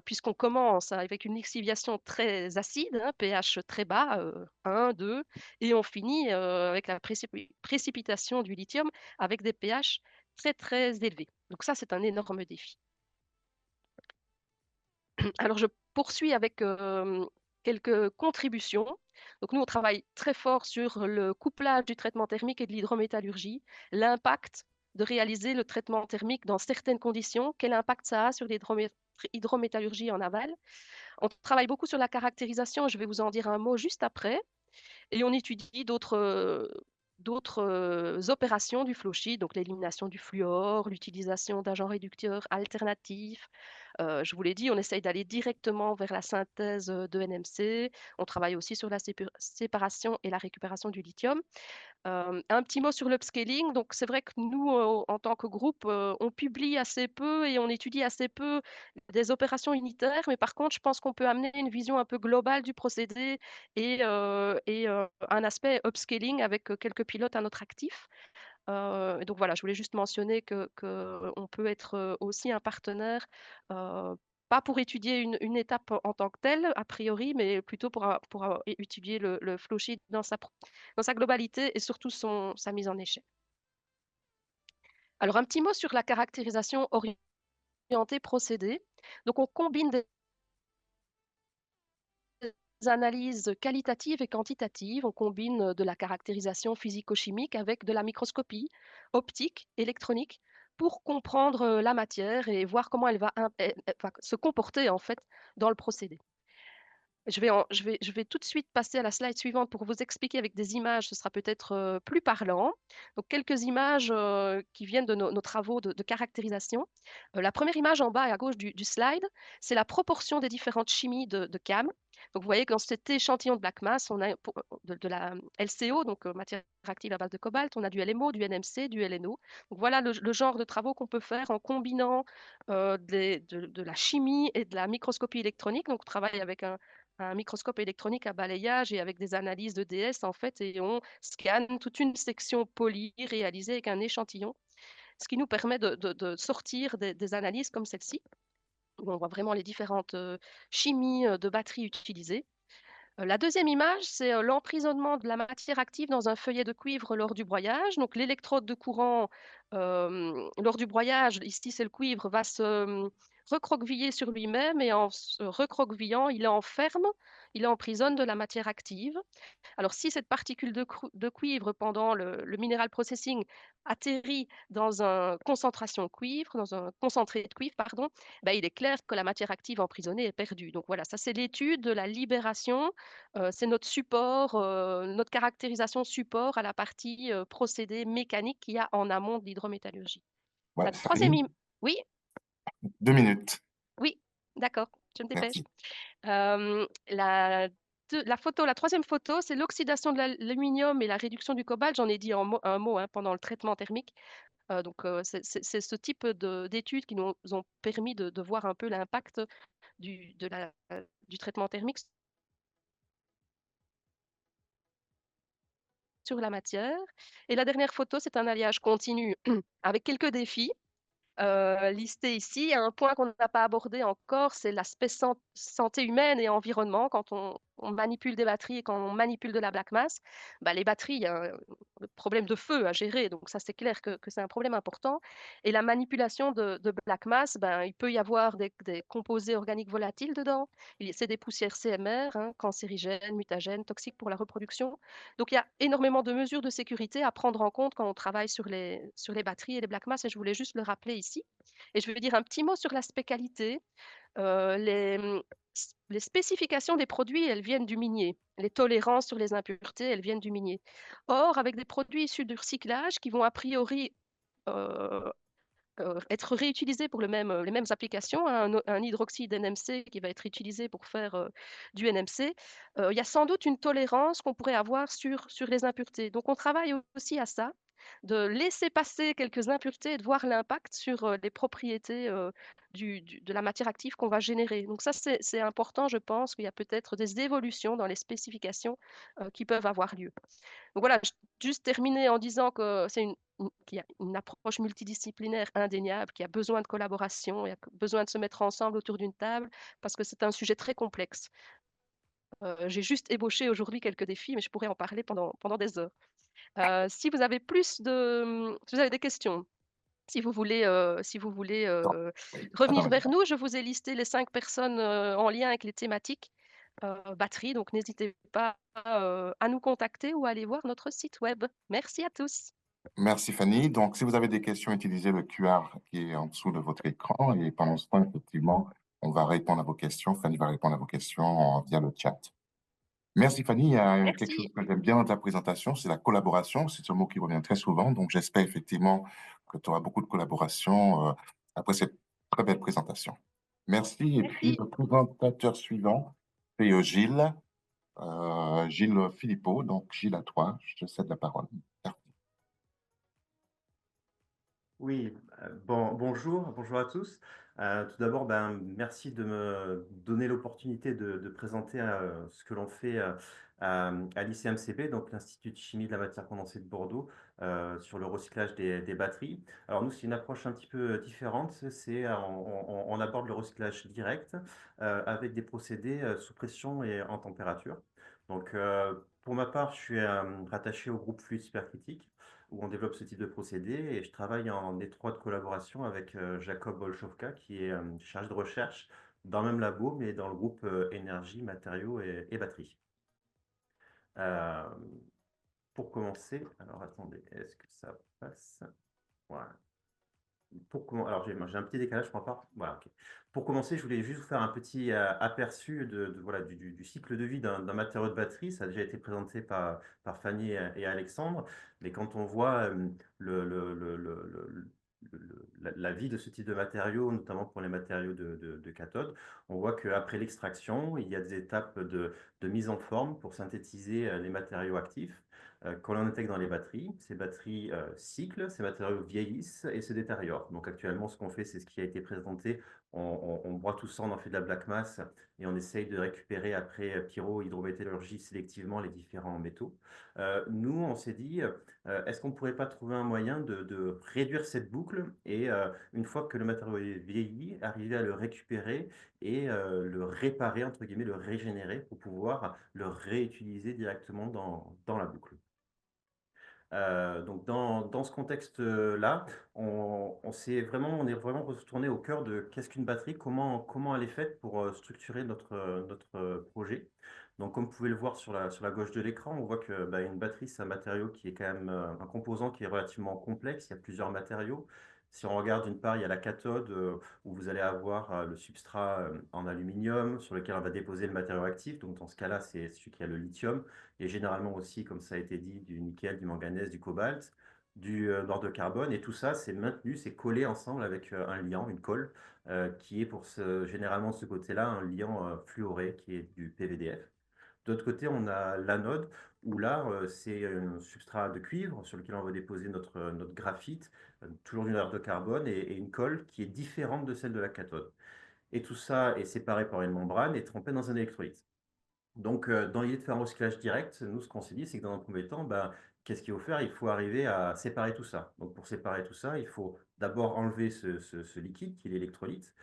puisqu'on commence avec une lixiviation très acide, hein, pH très bas, 1, 2, et on finit avec la précipitation du lithium avec des pH très, très élevés. Donc ça, c'est un énorme défi. Alors, je poursuis avec quelques contributions. Donc, nous, on travaille très fort sur le couplage du traitement thermique et de l'hydrométallurgie, l'impact de réaliser le traitement thermique dans certaines conditions, quel impact ça a sur l'hydrométallurgie en aval. On travaille beaucoup sur la caractérisation, je vais vous en dire un mot juste après, et on étudie d'autres opérations du flowsheet, donc l'élimination du fluor, l'utilisation d'agents réducteurs alternatifs. Je vous l'ai dit, on essaye d'aller directement vers la synthèse de NMC. On travaille aussi sur la séparation et la récupération du lithium. Un petit mot sur l'upscaling. Donc, c'est vrai que nous, en tant que groupe, on publie assez peu et on étudie assez peu des opérations unitaires. Mais par contre, je pense qu'on peut amener une vision un peu globale du procédé et un aspect upscaling avec quelques pilotes à notre actif. Et donc voilà, je voulais juste mentionner qu'on peut être aussi un partenaire, pas pour étudier une étape en tant que telle, a priori, mais plutôt pour étudier le flowsheet dans sa globalité et surtout sa mise en échec. Alors, un petit mot sur la caractérisation orientée procédé. Donc, on combine des analyses qualitatives et quantitatives. On combine de la caractérisation physico-chimique avec de la microscopie optique, électronique, pour comprendre la matière et voir comment elle va se comporter en fait dans le procédé. Je vais tout de suite passer à la slide suivante pour vous expliquer avec des images, ce sera peut-être plus parlant. Donc, quelques images qui viennent de nos travaux de caractérisation. La première image en bas et à gauche du slide, c'est la proportion des différentes chimies de CAM. Donc, vous voyez que dans cet échantillon de black mass, on a de la LCO, donc matière active à base de cobalt, on a du LMO, du NMC, du LNO. Donc, voilà le genre de travaux qu'on peut faire en combinant de la chimie et de la microscopie électronique. Donc, on travaille avec un microscope électronique à balayage et avec des analyses de DS en fait, et on scanne toute une section polie réalisée avec un échantillon, ce qui nous permet de sortir des analyses comme celle-ci, où on voit vraiment les différentes chimies de batteries utilisées. La deuxième image, c'est l'emprisonnement de la matière active dans un feuillet de cuivre lors du broyage. Donc, l'électrode de courant lors du broyage, ici c'est le cuivre, va se recroquevillé sur lui-même et en se recroquevillant, il enferme, il emprisonne de la matière active. Alors, si cette particule de cuivre pendant le mineral processing atterrit dans un concentration cuivre, dans un concentré de cuivre, pardon, ben, il est clair que la matière active emprisonnée est perdue. Donc voilà, ça c'est l'étude de la libération, c'est notre support, notre caractérisation support à la partie procédé mécanique qu'il y a en amont de l'hydrométallurgie. Ouais, La troisième, Fanny, oui, 2 minutes. oui, d'accord, je me dépêche. Merci. La troisième photo, c'est l'oxydation de l'aluminium et la réduction du cobalt. J'en ai dit un mot hein, pendant le traitement thermique. C'est ce type d'études qui nous ont permis de voir un peu l'impact du traitement thermique sur la matière. Et la dernière photo, c'est un alliage continu avec quelques défis. Listé ici. Un point qu'on n'a pas abordé encore, c'est l'aspect santé humaine et environnement. Quand on manipule des batteries et quand on manipule de la black mass, bah, les batteries, il y a un problème de feu à gérer. Donc ça, c'est clair que c'est un problème important. Et la manipulation de black mass, ben, il peut y avoir des composés organiques volatiles dedans. C'est des poussières CMR, hein, cancérigènes, mutagènes, toxiques pour la reproduction. Donc il y a énormément de mesures de sécurité à prendre en compte quand on travaille sur les batteries et les black mass. Et je voulais juste le rappeler ici. Et je vais dire un petit mot sur l'aspect qualité. Euh, les, les spécifications des produits, elles viennent du minier. Les tolérances sur les impuretés, elles viennent du minier. Or, avec des produits issus du recyclage qui vont a priori euh, être réutilisés pour les mêmes applications, hein, un hydroxyde NMC qui va être utilisé pour faire du NMC, il y a sans doute une tolérance qu'on pourrait avoir sur les impuretés. Donc on travaille aussi à ça, de laisser passer quelques impuretés et de voir l'impact sur les propriétés de la matière active qu'on va générer. Donc ça, c'est important, je pense qu'il y a peut-être des évolutions dans les spécifications qui peuvent avoir lieu. Donc voilà, juste terminer en disant que qu'il y a une approche multidisciplinaire indéniable, qui a besoin de collaboration, il y a besoin de se mettre ensemble autour d'une table, parce que c'est un sujet très complexe. J'ai juste ébauché aujourd'hui quelques défis, mais je pourrais en parler pendant des heures. Si vous avez si vous avez des questions, si vous voulez Oui, revenir attends, vers nous, je vous ai listé les 5 personnes en lien avec les thématiques batterie, donc n'hésitez pas à nous contacter ou à aller voir notre site web. Merci à tous. merci Fanny. Donc, si vous avez des questions, utilisez le QR qui est en dessous de votre écran et pendant ce temps, effectivement, on va répondre à vos questions. Fanny va répondre à vos questions via le chat. Merci Fanny. Il y a quelque chose Merci. que j'aime bien dans ta présentation, c'est la collaboration. C'est un mot qui revient très souvent. Donc, j'espère effectivement que tu auras beaucoup de collaboration après cette très belle présentation. Merci. Et puis, Merci. le présentateur suivant, c'est Gilles Philippot. Donc, Gilles, à toi, je te cède la parole. Merci. Oui, bonjour à tous. Tout d'abord, merci de me donner l'opportunité de présenter ce que l'on fait à l'ICMCB, donc l'Institut de chimie de la matière condensée de Bordeaux, sur le recyclage des batteries. Alors nous, c'est une approche un petit peu différente. On aborde le recyclage direct avec des procédés sous pression et en température. Donc, pour ma part, je suis rattaché au groupe fluide supercritique, où on développe ce type de procédé et je travaille en étroite collaboration avec Jacob Olszówka, qui est chargé de recherche dans le même labo, mais dans le groupe énergie, matériaux et batteries. Euh, pour commencer, alors attendez, est-ce que ça passe? Voilà. Alors j'ai un petit décalage pour ma part. Voilà, ok. Pour commencer, je voulais juste vous faire un petit aperçu voilà, du cycle de vie d'un matériau de batterie. Ça a déjà été présenté par Fanny et Alexandre. Mais quand on voit la vie de ce type de matériau, notamment pour les matériaux de cathode, on voit qu'après l'extraction, il y a des étapes de mise en forme pour synthétiser les matériaux actifs. Quand on intègre dans les batteries, ces batteries cyclent, ces matériaux vieillissent et se détériorent. Donc actuellement, ce qu'on fait, c'est ce qui a été présenté. On broie tout ça, on en fait de la black mass et on essaye de récupérer après pyro-hydrométallurgie sélectivement les différents métaux. Nous, on s'est dit, est-ce qu'on ne pourrait pas trouver un moyen de réduire cette boucle et une fois que le matériau est vieilli, arriver à le récupérer et le réparer, entre guillemets, le régénérer pour pouvoir le réutiliser directement dans la boucle. Donc, dans ce contexte-là, on est vraiment retourné au cœur de qu'est-ce qu'une batterie, comment elle est faite pour structurer notre projet. Donc, comme vous pouvez le voir sur la gauche de l'écran, on voit que bah, une batterie, c'est un matériau qui est quand même un composant qui est relativement complexe. Il y a plusieurs matériaux. Si on regarde, d'une part, il y a la cathode où vous allez avoir le substrat en aluminium sur lequel on va déposer le matériau actif. Donc, dans ce cas-là, c'est celui qui a le lithium. Et généralement aussi, comme ça a été dit, du nickel, du manganèse, du cobalt, du bord de carbone. Et tout ça, c'est maintenu, c'est collé ensemble avec un liant, une colle, qui est généralement de ce côté-là un liant fluoré qui est du PVDF. De l'autre côté, on a l'anode, où là, c'est un substrat de cuivre sur lequel on va déposer notre graphite, toujours du bord de carbone, et une colle qui est différente de celle de la cathode. Et tout ça est séparé par une membrane et trempé dans un électrolyte. Donc, dans l'idée de faire un recyclage direct, nous, ce qu'on s'est dit, c'est que dans un premier temps, ben, qu'est-ce qu'il faut faire? Il faut arriver à séparer tout ça. Donc, pour séparer tout ça, il faut d'abord enlever ce liquide qui est l'électrolyte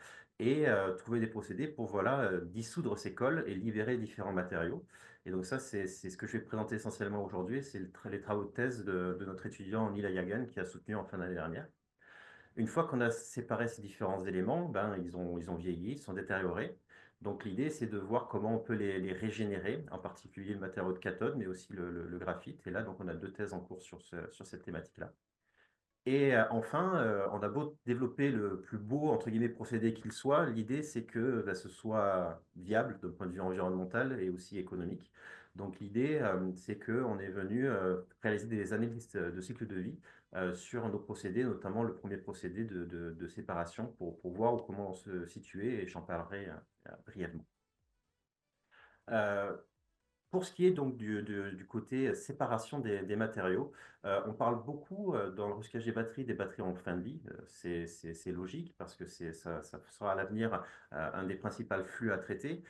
et trouver des procédés pour voilà, dissoudre ces cols et libérer différents matériaux. Et donc, ça, c'est ce que je vais présenter essentiellement aujourd'hui. C'est les travaux de thèse de notre étudiant Neil Yagan qui a soutenu en fin d'année dernière. Une fois qu'on a séparé ces différents éléments, ben, ils ont vieilli, ils sont détériorés. Donc l'idée, c'est de voir comment on peut les régénérer, en particulier le matériau de cathode, mais aussi le graphite. Et là, donc, on a deux thèses en cours sur cette thématique-là. Et enfin, on a beau développer le plus beau, entre guillemets, procédé qu'il soit, l'idée, c'est que bah, ce soit viable d'un point de vue environnemental et aussi économique. Donc l'idée, c'est qu'on est venu réaliser des analyses de cycle de vie sur nos procédés, notamment le premier procédé de séparation pour voir comment on se situait, et j'en parlerai brièvement. Euh, pour ce qui est donc du côté séparation des matériaux, on parle beaucoup dans le recyclage des batteries en fin de vie. C'est logique parce que ça sera à l'avenir un des principaux flux à traiter.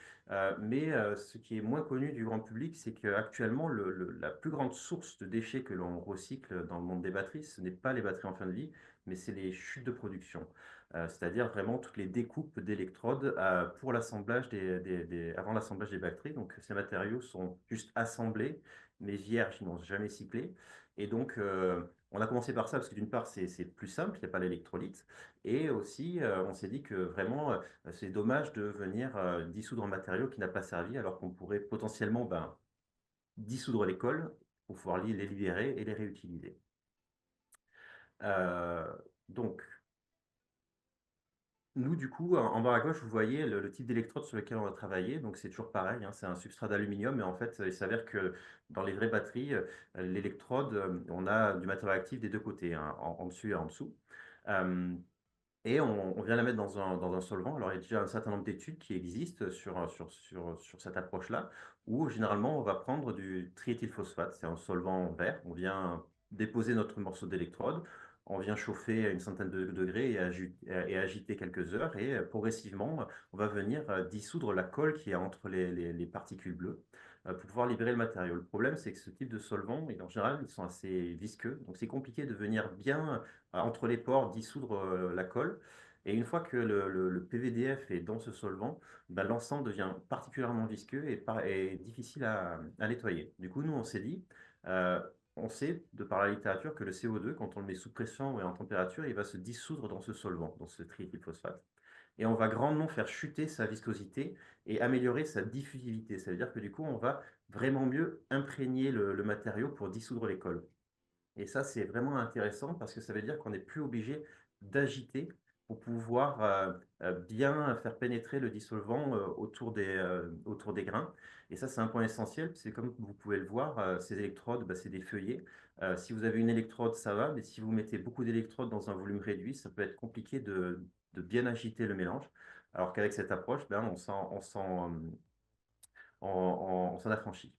Mais ce qui est moins connu du grand public, c'est qu'actuellement, la plus grande source de déchets que l'on recycle dans le monde des batteries, ce n'est pas les batteries en fin de vie, mais c'est les chutes de production. C'est-à-dire vraiment toutes les découpes d'électrodes pour l'assemblage avant l'assemblage des batteries. Donc ces matériaux sont juste assemblés, mais vierges, ils n'ont jamais cyclé. Et donc on a commencé par ça parce que d'une part c'est plus simple, il n'y a pas l'électrolyte. Et aussi on s'est dit que vraiment c'est dommage de venir dissoudre un matériau qui n'a pas servi alors qu'on pourrait potentiellement dissoudre les cols pour pouvoir les libérer et les réutiliser. Euh, donc, nous, du coup, en bas à gauche, vous voyez le type d'électrode sur lequel on va travailler. Donc, c'est toujours pareil, hein, c'est un substrat d'aluminium. Mais en fait, il s'avère que dans les vraies batteries, l'électrode, on a du matériau actif des deux côtés, hein, en dessus et en dessous. Et on vient la mettre dans un solvant. Alors, il y a déjà un certain nombre d'études qui existent sur cette approche-là, où généralement, on va prendre du triéthylphosphate. C'est un solvant vert. On vient déposer notre morceau d'électrode. On vient chauffer à une centaine de degrés et agiter quelques heures. Et progressivement, on va venir dissoudre la colle qui est entre les particules bleues pour pouvoir libérer le matériau. Le problème, c'est que ce type de solvant, en général, ils sont assez visqueux. Donc, c'est compliqué de venir bien entre les pores, dissoudre la colle. Et une fois que le PVDF est dans ce solvant, l'ensemble devient particulièrement visqueux et difficile à nettoyer. Du coup, nous, on s'est dit, on sait, de par la littérature, que le CO2, quand on le met sous pression et en température, il va se dissoudre dans ce solvant, dans ce triéthylphosphate. Et on va grandement faire chuter sa viscosité et améliorer sa diffusivité. Ça veut dire que du coup, on va vraiment mieux imprégner le matériau pour dissoudre les cols. Et ça, c'est vraiment intéressant parce que ça veut dire qu'on n'est plus obligé d'agiter pour pouvoir bien faire pénétrer le dissolvant autour des grains. Et ça, c'est un point essentiel, parce que comme vous pouvez le voir, ces électrodes, c'est des feuillets. Si vous avez une électrode, ça va, mais si vous mettez beaucoup d'électrodes dans un volume réduit, ça peut être compliqué de bien agiter le mélange. Alors qu'avec cette approche, on s'en affranchit.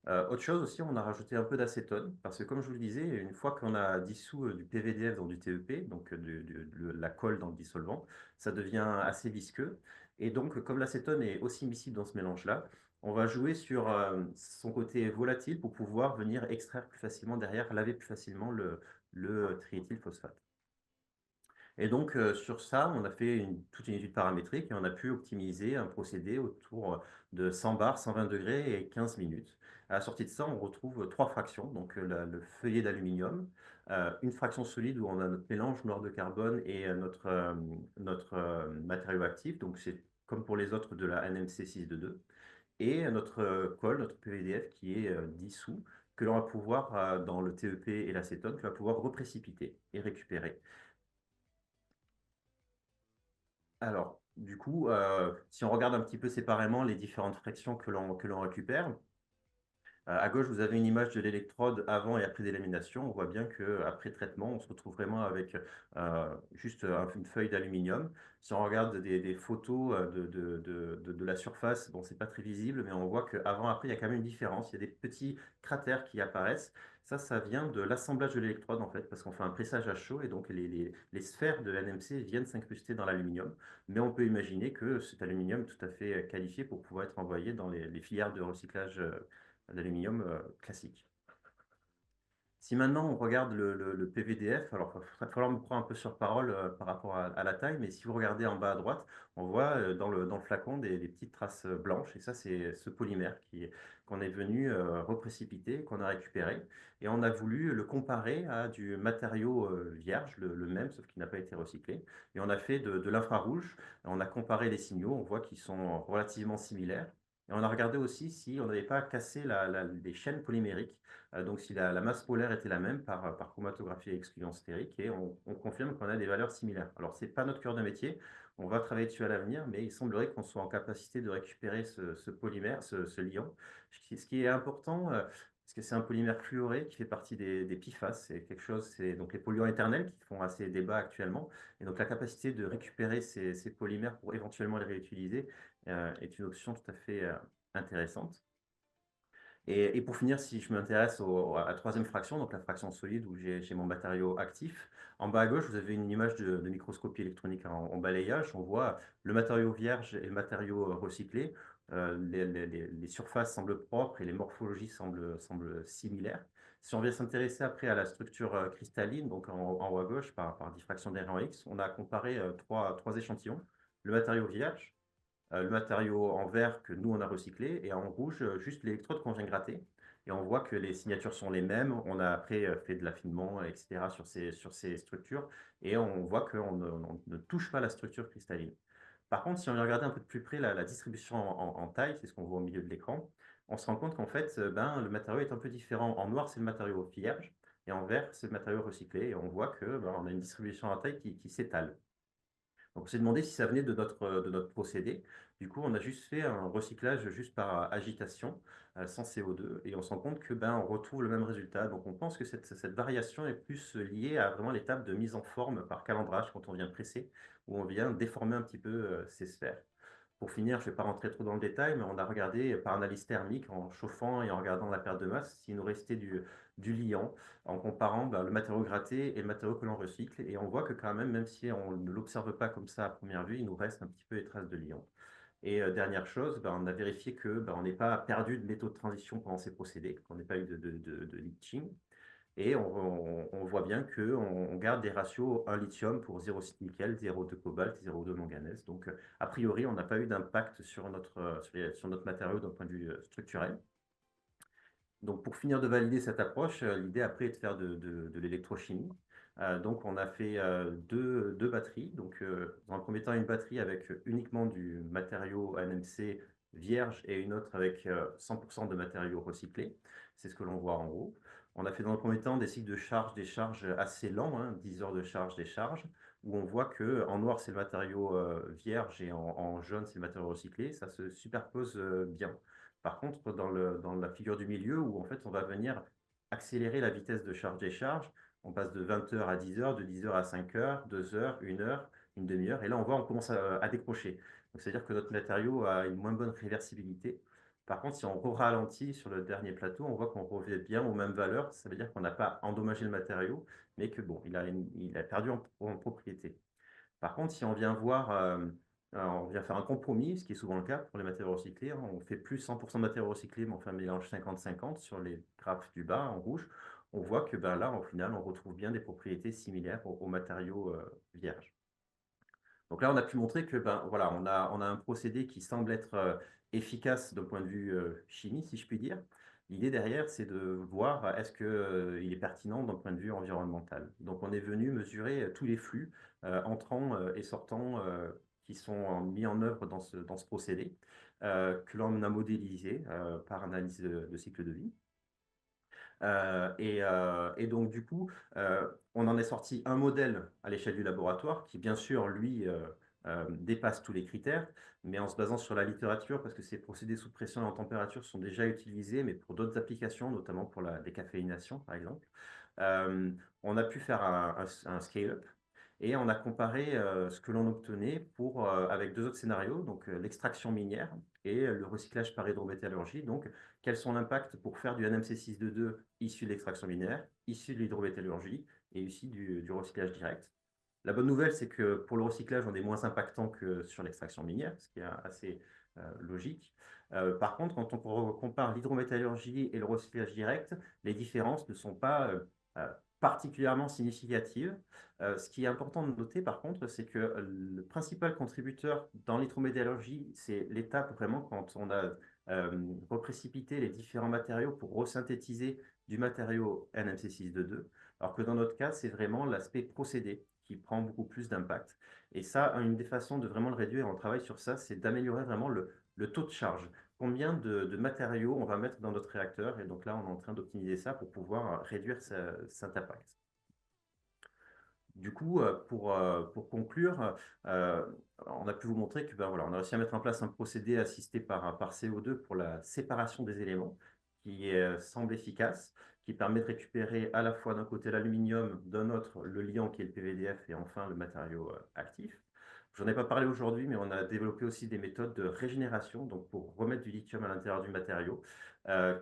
Autre chose aussi, on a rajouté un peu d'acétone, parce que comme je vous le disais, une fois qu'on a dissous du PVDF dans du TEP, donc de la colle dans le dissolvant, ça devient assez visqueux. Et donc, comme l'acétone est aussi miscible dans ce mélange-là, on va jouer sur son côté volatile pour pouvoir venir extraire plus facilement derrière, laver plus facilement le triéthylphosphate. Et donc, sur ça, on a fait toute une étude paramétrique et on a pu optimiser un procédé autour de 100 bars, 120 degrés et 15 minutes. À la sortie de ça, on retrouve trois fractions, donc le feuillet d'aluminium, une fraction solide où on a notre mélange noir de carbone et notre matériau actif, donc c'est comme pour les autres de la NMC 622, et notre colle, notre PVDF qui est dissous, que l'on va pouvoir, dans le TEP et l'acétone, que l'on va pouvoir reprécipiter et récupérer. Alors, du coup, si on regarde un petit peu séparément les différentes fractions que l'on récupère, à gauche, vous avez une image de l'électrode avant et après délamination. On voit bien qu'après traitement, on se retrouve vraiment avec juste une feuille d'aluminium. Si on regarde des photos de la surface, bon, c'est pas très visible, mais on voit qu'avant, après, il y a quand même une différence. Il y a des petits cratères qui apparaissent. Ça vient de l'assemblage de l'électrode, en fait, parce qu'on fait un pressage à chaud et donc les sphères de NMC viennent s'incruster dans l'aluminium. Mais on peut imaginer que cet aluminium est tout à fait qualifié pour pouvoir être envoyé dans les filières de recyclage d'aluminium classique. Si maintenant on regarde le PVDF, alors il va falloir me prendre un peu sur parole par rapport à la taille, mais si vous regardez en bas à droite, on voit dans le flacon des petites traces blanches, et ça c'est ce polymère qu'on est venu reprécipiter, qu'on a récupéré, et on a voulu le comparer à du matériau vierge, le même, sauf qu'il n'a pas été recyclé, et on a fait de l'infrarouge, on a comparé les signaux, on voit qu'ils sont relativement similaires, et on a regardé aussi si on n'avait pas cassé les chaînes polymériques, donc si la masse polaire était la même par chromatographie et exclusion stérique, et on confirme qu'on a des valeurs similaires. Alors, ce n'est pas notre cœur de métier, on va travailler dessus à l'avenir, mais il semblerait qu'on soit en capacité de récupérer ce polymère, ce liant. Ce qui est important, parce que c'est un polymère fluoré qui fait partie des PFAS, c'est quelque chose, c'est donc les polluants éternels qui font assez débat actuellement, et donc la capacité de récupérer ces polymères pour éventuellement les réutiliser est une option tout à fait intéressante. Et pour finir, si je m'intéresse à la troisième fraction, donc la fraction solide où j'ai mon matériau actif, en bas à gauche, vous avez une image de microscopie électronique en balayage. On voit le matériau vierge et le matériau recyclé. Les surfaces semblent propres et les morphologies semblent similaires. Si on vient s'intéresser après à la structure cristalline, donc en haut à gauche, par diffraction des rayons X, on a comparé trois échantillons. Le matériau vierge, le matériau en vert que nous, on a recyclé, et en rouge, juste l'électrode qu'on vient gratter. Et on voit que les signatures sont les mêmes. On a après fait de l'affinement, etc. sur ces structures. Et on voit qu'on ne touche pas la structure cristalline. Par contre, si on regarde un peu de plus près la distribution en taille, c'est ce qu'on voit au milieu de l'écran, on se rend compte qu'en fait, le matériau est un peu différent. En noir, c'est le matériau vierge, et en vert, c'est le matériau recyclé. Et on voit qu'on a une distribution en taille qui s'étale. Donc, on s'est demandé si ça venait de notre procédé. Du coup, on a juste fait un recyclage juste par agitation, sans CO2, et on se rend compte que on retrouve le même résultat. Donc, on pense que cette variation est plus liée à vraiment l'étape de mise en forme par calendrage quand on vient presser, où on vient déformer un petit peu ces sphères. Pour finir, je ne vais pas rentrer trop dans le détail, mais on a regardé par analyse thermique, en chauffant et en regardant la perte de masse, s'il nous restait du liant, en comparant le matériau gratté et le matériau que l'on recycle. Et on voit que quand même si on ne l'observe pas comme ça à première vue, il nous reste un petit peu des traces de liant. Et dernière chose, on a vérifié que on n'est pas perdu de métaux de transition pendant ces procédés, qu'on n'ait pas eu de leaching. Et on voit bien qu'on garde des ratios 1 lithium pour 0,6 nickel, 0,2 cobalt, 0,2 manganèse. Donc, a priori, on n'a pas eu d'impact sur notre matériau d'un point de vue structurel. Donc, pour finir de valider cette approche, l'idée après est de faire de l'électrochimie. Donc, on a fait deux batteries. Donc, dans le premier temps, une batterie avec uniquement du matériau NMC vierge et une autre avec 100% de matériaux recyclés. C'est ce que l'on voit en haut. On a fait dans le premier temps des cycles de charge-décharge assez lents, 10 heures de charge-décharge, où on voit qu'en noir, c'est le matériau vierge et en jaune, c'est le matériau recyclé. Ça se superpose bien. Par contre, dans la figure du milieu, où en fait, on va venir accélérer la vitesse de charge-décharge, on passe de 20 heures à 10 heures, de 10 heures à 5 heures, 2 heures, 1 heure, une demi-heure. Et là, on commence à décrocher. Donc, c'est-à-dire que notre matériau a une moins bonne réversibilité. Par contre, si on ralentit sur le dernier plateau, on voit qu'on revient bien aux mêmes valeurs. Ça veut dire qu'on n'a pas endommagé le matériau, mais que bon, il a perdu en propriété. Par contre, si on vient voir, on vient faire un compromis, ce qui est souvent le cas pour les matériaux recyclés, on fait plus 100% de matériaux recyclés, mais on fait un mélange 50-50 sur les graphes du bas en rouge. on voit que ben, là, au final, on retrouve bien des propriétés similaires aux matériaux vierges. Donc là, on a pu montrer que ben, voilà, on a un procédé qui semble être efficace d'un point de vue chimie, si je puis dire. L'idée derrière, c'est de voir est-ce qu'il est pertinent d'un point de vue environnemental. Donc on est venu mesurer tous les flux entrants et sortants qui sont mis en œuvre dans ce procédé, que l'on a modélisé par analyse de cycle de vie. Et donc, du coup, on en est sorti un modèle à l'échelle du laboratoire qui, bien sûr, lui, dépasse tous les critères, mais en se basant sur la littérature, parce que ces procédés sous pression et en température sont déjà utilisés, mais pour d'autres applications, notamment pour la décaféination, par exemple. On a pu faire un scale-up et on a comparé ce que l'on obtenait avec deux autres scénarios, donc l'extraction minière et le recyclage par hydrométallurgie. Donc, quels sont l'impact pour faire du NMC622 issu de l'extraction minière, issu de l'hydrométallurgie et issu du recyclage direct. La bonne nouvelle, c'est que pour le recyclage, on est moins impactant que sur l'extraction minière, ce qui est assez logique. Par contre, quand on compare l'hydrométallurgie et le recyclage direct, les différences ne sont pas particulièrement significatives. Ce qui est important de noter, par contre, c'est que le principal contributeur dans l'hydrométallurgie, c'est l'étape vraiment quand on a reprécipité les différents matériaux pour resynthétiser du matériau NMC622, alors que dans notre cas, c'est vraiment l'aspect procédé qui prend beaucoup plus d'impact. Et ça, une des façons de vraiment le réduire, et on travaille sur ça, c'est d'améliorer vraiment le taux de charge. Combien de matériaux on va mettre dans notre réacteur, et donc là, on est en train d'optimiser ça pour pouvoir réduire cet impact. Du coup, pour conclure, on a pu vous montrer que ben, voilà, on a réussi à mettre en place un procédé assisté par CO2 pour la séparation des éléments qui semble efficace, qui permet de récupérer à la fois d'un côté l'aluminium, d'un autre le liant qui est le PVDF et enfin le matériau actif. Je n'en ai pas parlé aujourd'hui, mais on a développé aussi des méthodes de régénération, donc pour remettre du lithium à l'intérieur du matériau,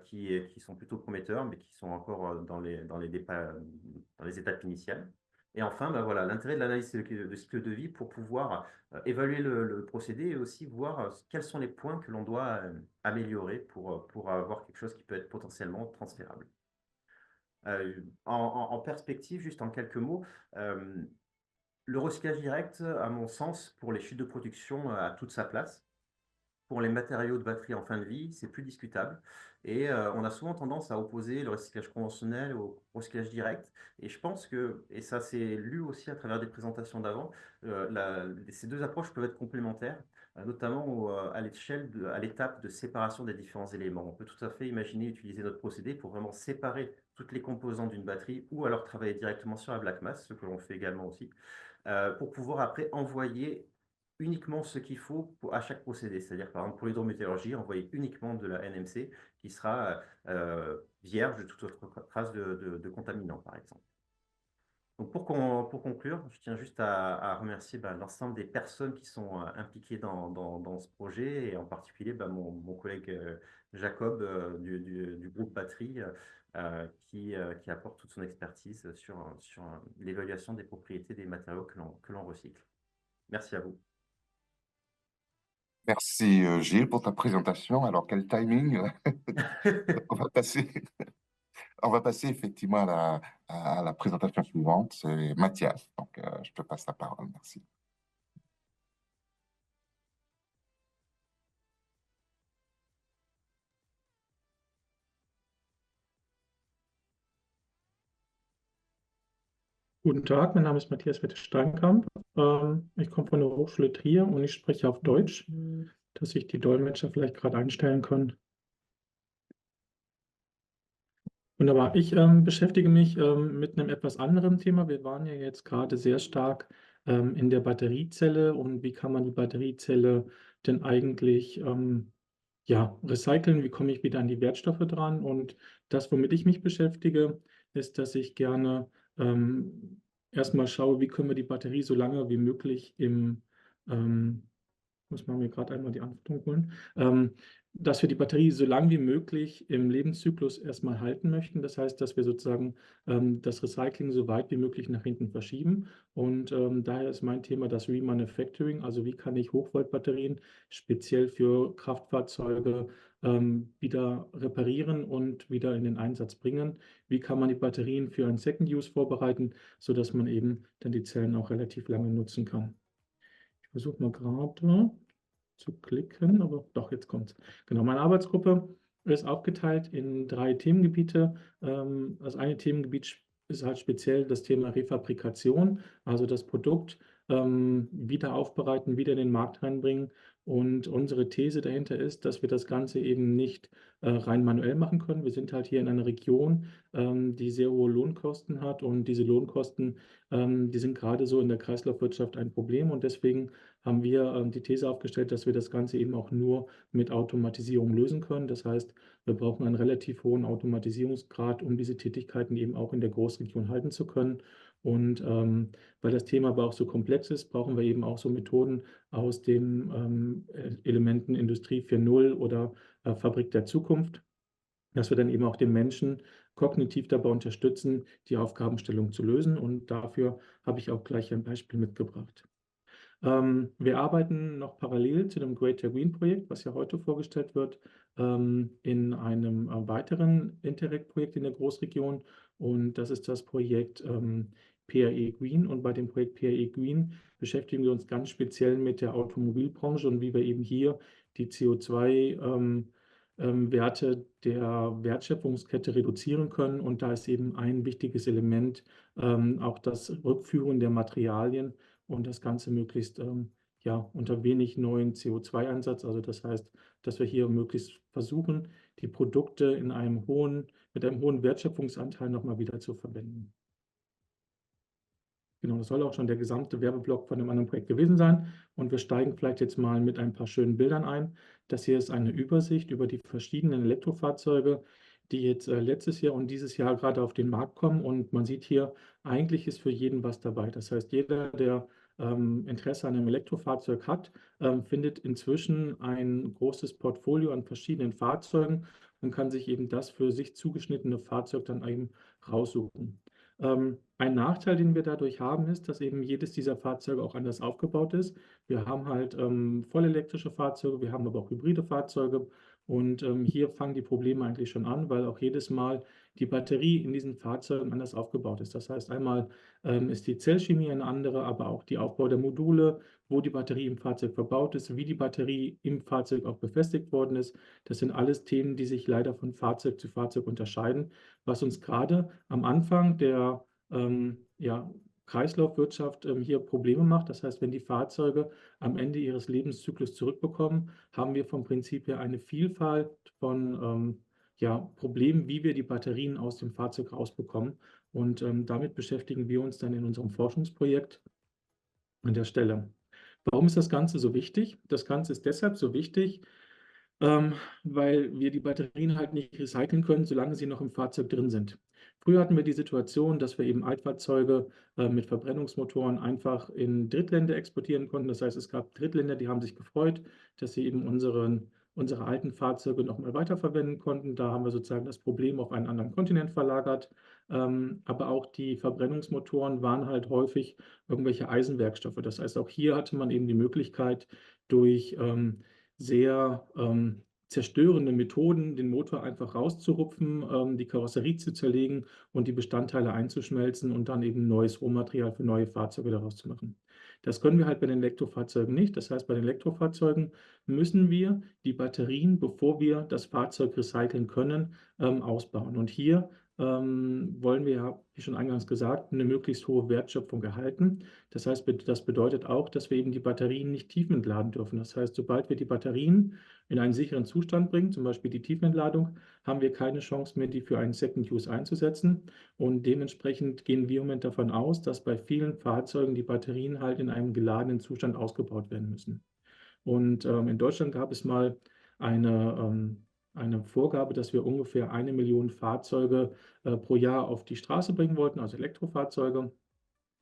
qui sont plutôt prometteurs, mais qui sont encore dans les étapes initiales. Et enfin, ben voilà, l'intérêt de l'analyse de cycle de vie pour pouvoir évaluer le procédé et aussi voir quels sont les points que l'on doit améliorer pour avoir quelque chose qui peut être potentiellement transférable. En perspective, juste en quelques mots, le recyclage direct, à mon sens, pour les chutes de production, a toute sa place. Pour les matériaux de batterie en fin de vie, c'est plus discutable. Et on a souvent tendance à opposer le recyclage conventionnel au recyclage direct. Et je pense que, et ça c'est lu aussi à travers des présentations d'avant, ces deux approches peuvent être complémentaires, notamment à l'étape de séparation des différents éléments. On peut tout à fait imaginer utiliser notre procédé pour vraiment séparer toutes les composantes d'une batterie ou alors travailler directement sur la black mass, ce que l'on fait également aussi, pour pouvoir après envoyer uniquement ce qu'il faut à chaque procédé. C'est-à-dire, par exemple, pour l'hydrométallurgie, envoyer uniquement de la NMC qui sera vierge de toute autre trace de contaminant, par exemple. Donc pour conclure, je tiens juste à remercier l'ensemble des personnes qui sont impliquées dans ce projet, et en particulier mon collègue Jacob du groupe Batterie, qui apporte toute son expertise sur l'évaluation des propriétés des matériaux que l'on recycle. Merci à vous. Merci Gilles pour ta présentation. Alors, quel timing! On va passer effectivement à la présentation suivante. C'est Mathias. Donc, je te passe la parole. Merci. Guten Tag, mein Name ist Matthias Wette-Steinkamp. Ich komme von der Hochschule Trier und ich spreche auf Deutsch, dass sich die Dolmetscher vielleicht gerade einstellen können. Wunderbar. Ich beschäftige mich mit einem etwas anderen Thema. Wir waren ja jetzt gerade sehr stark in der Batteriezelle und wie kann man die Batteriezelle denn eigentlich ja, recyceln? Wie komme ich wieder an die Wertstoffe dran? Und das, womit ich mich beschäftige, ist, dass ich gerne erstmal schaue, wie können wir die Batterie so lange wie möglich muss man mir gerade einmal die Antwortung holen, dass wir die Batterie so lange wie möglich im Lebenszyklus erstmal halten möchten. Das heißt, dass wir sozusagen das Recycling so weit wie möglich nach hinten verschieben. Und daher ist mein Thema das Remanufacturing. Also wie kann ich Hochvoltbatterien speziell für Kraftfahrzeuge wieder reparieren und wieder in den Einsatz bringen? Wie kann man die Batterien für ein Second Use vorbereiten, sodass man eben dann die Zellen auch relativ lange nutzen kann? Ich versuche mal gerade zu klicken, aber doch, jetzt kommt's. Genau, meine Arbeitsgruppe ist aufgeteilt in 3 Themengebiete. Das eine Themengebiet ist halt speziell das Thema Refabrikation, also das Produkt wieder aufbereiten, wieder in den Markt reinbringen. Und unsere These dahinter ist, dass wir das Ganze eben nicht rein manuell machen können. Wir sind halt hier in einer Region, die sehr hohe Lohnkosten hat, und diese Lohnkosten, die sind gerade so in der Kreislaufwirtschaft ein Problem, und deswegen haben wir die These aufgestellt, dass wir das Ganze eben auch nur mit Automatisierung lösen können. Das heißt, wir brauchen einen relativ hohen Automatisierungsgrad, um diese Tätigkeiten eben auch in der Großregion halten zu können. Und weil das Thema aber auch so komplex ist, brauchen wir eben auch so Methoden aus den Elementen Industrie 4.0 oder Fabrik der Zukunft, dass wir dann eben auch den Menschen kognitiv dabei unterstützen, die Aufgabenstellung zu lösen. Und dafür habe ich auch gleich ein Beispiel mitgebracht. Wir arbeiten noch parallel zu dem Greater Green Projekt, was ja heute vorgestellt wird, in einem weiteren Interreg-Projekt in der Großregion. Und das ist das Projekt PRE Green. Und bei dem Projekt PRE Green beschäftigen wir uns ganz speziell mit der Automobilbranche und wie wir eben hier die CO2 Werte der Wertschöpfungskette reduzieren können. Und da ist eben ein wichtiges Element auch das Rückführen der Materialien und das Ganze möglichst ja, unter wenig neuen CO2-Einsatz. Also das heißt, dass wir hier möglichst versuchen, die Produkte mit einem hohen Wertschöpfungsanteil nochmal wieder zu verwenden. Genau, das soll auch schon der gesamte Werbeblock von dem anderen Projekt gewesen sein. Und wir steigen vielleicht jetzt mal mit ein paar schönen Bildern ein. Das hier ist eine Übersicht über die verschiedenen Elektrofahrzeuge, die jetzt letztes Jahr und dieses Jahr gerade auf den Markt kommen. Und man sieht hier, eigentlich ist für jeden was dabei. Das heißt, jeder, der Interesse an einem Elektrofahrzeug hat, findet inzwischen ein großes Portfolio an verschiedenen Fahrzeugen und kann sich eben das für sich zugeschnittene Fahrzeug dann eben raussuchen. Ein Nachteil, den wir dadurch haben, ist, dass eben jedes dieser Fahrzeuge auch anders aufgebaut ist. Wir haben halt vollelektrische Fahrzeuge, wir haben aber auch hybride Fahrzeuge, und hier fangen die Probleme eigentlich schon an, weil auch jedes Mal die Batterie in diesen Fahrzeugen anders aufgebaut ist. Das heißt, einmal ist die Zellchemie eine andere, aber auch die Aufbau der Module, wo die Batterie im Fahrzeug verbaut ist, wie die Batterie im Fahrzeug auch befestigt worden ist. Das sind alles Themen, die sich leider von Fahrzeug zu Fahrzeug unterscheiden, was uns gerade am Anfang der ja, Kreislaufwirtschaft hier Probleme macht. Das heißt, wenn die Fahrzeuge am Ende ihres Lebenszyklus zurückbekommen, haben wir vom Prinzip her eine Vielfalt von ja, Problemen, wie wir die Batterien aus dem Fahrzeug rausbekommen. Und damit beschäftigen wir uns dann in unserem Forschungsprojekt an der Stelle. Warum ist das Ganze so wichtig? Das Ganze ist deshalb so wichtig, weil wir die Batterien halt nicht recyceln können, solange sie noch im Fahrzeug drin sind. Früher hatten wir die Situation, dass wir eben Altfahrzeuge mit Verbrennungsmotoren einfach in Drittländer exportieren konnten. Das heißt, es gab Drittländer, die haben sich gefreut, dass sie eben unsere alten Fahrzeuge nochmal weiterverwenden konnten. Da haben wir sozusagen das Problem auf einen anderen Kontinent verlagert. Aber auch die Verbrennungsmotoren waren halt häufig irgendwelche Eisenwerkstoffe. Das heißt, auch hier hatte man eben die Möglichkeit, durch sehr zerstörende Methoden, den Motor einfach rauszurupfen, die Karosserie zu zerlegen und die Bestandteile einzuschmelzen und dann eben neues Rohmaterial für neue Fahrzeuge daraus zu machen. Das können wir halt bei den Elektrofahrzeugen nicht. Das heißt, bei den Elektrofahrzeugen müssen wir die Batterien, bevor wir das Fahrzeug recyceln können, ausbauen. Und hier wollen wir ja, wie schon eingangs gesagt, eine möglichst hohe Wertschöpfung erhalten. Das heißt, das bedeutet auch, dass wir eben die Batterien nicht tiefentladen dürfen. Das heißt, sobald wir die Batterien in einen sicheren Zustand bringen, zum Beispiel die Tiefentladung, haben wir keine Chance mehr, die für einen Second Use einzusetzen. Und dementsprechend gehen wir im Moment davon aus, dass bei vielen Fahrzeugen die Batterien halt in einem geladenen Zustand ausgebaut werden müssen. Und in Deutschland gab es mal eine Vorgabe, dass wir ungefähr 1 Million Fahrzeuge pro Jahr auf die Straße bringen wollten, also Elektrofahrzeuge.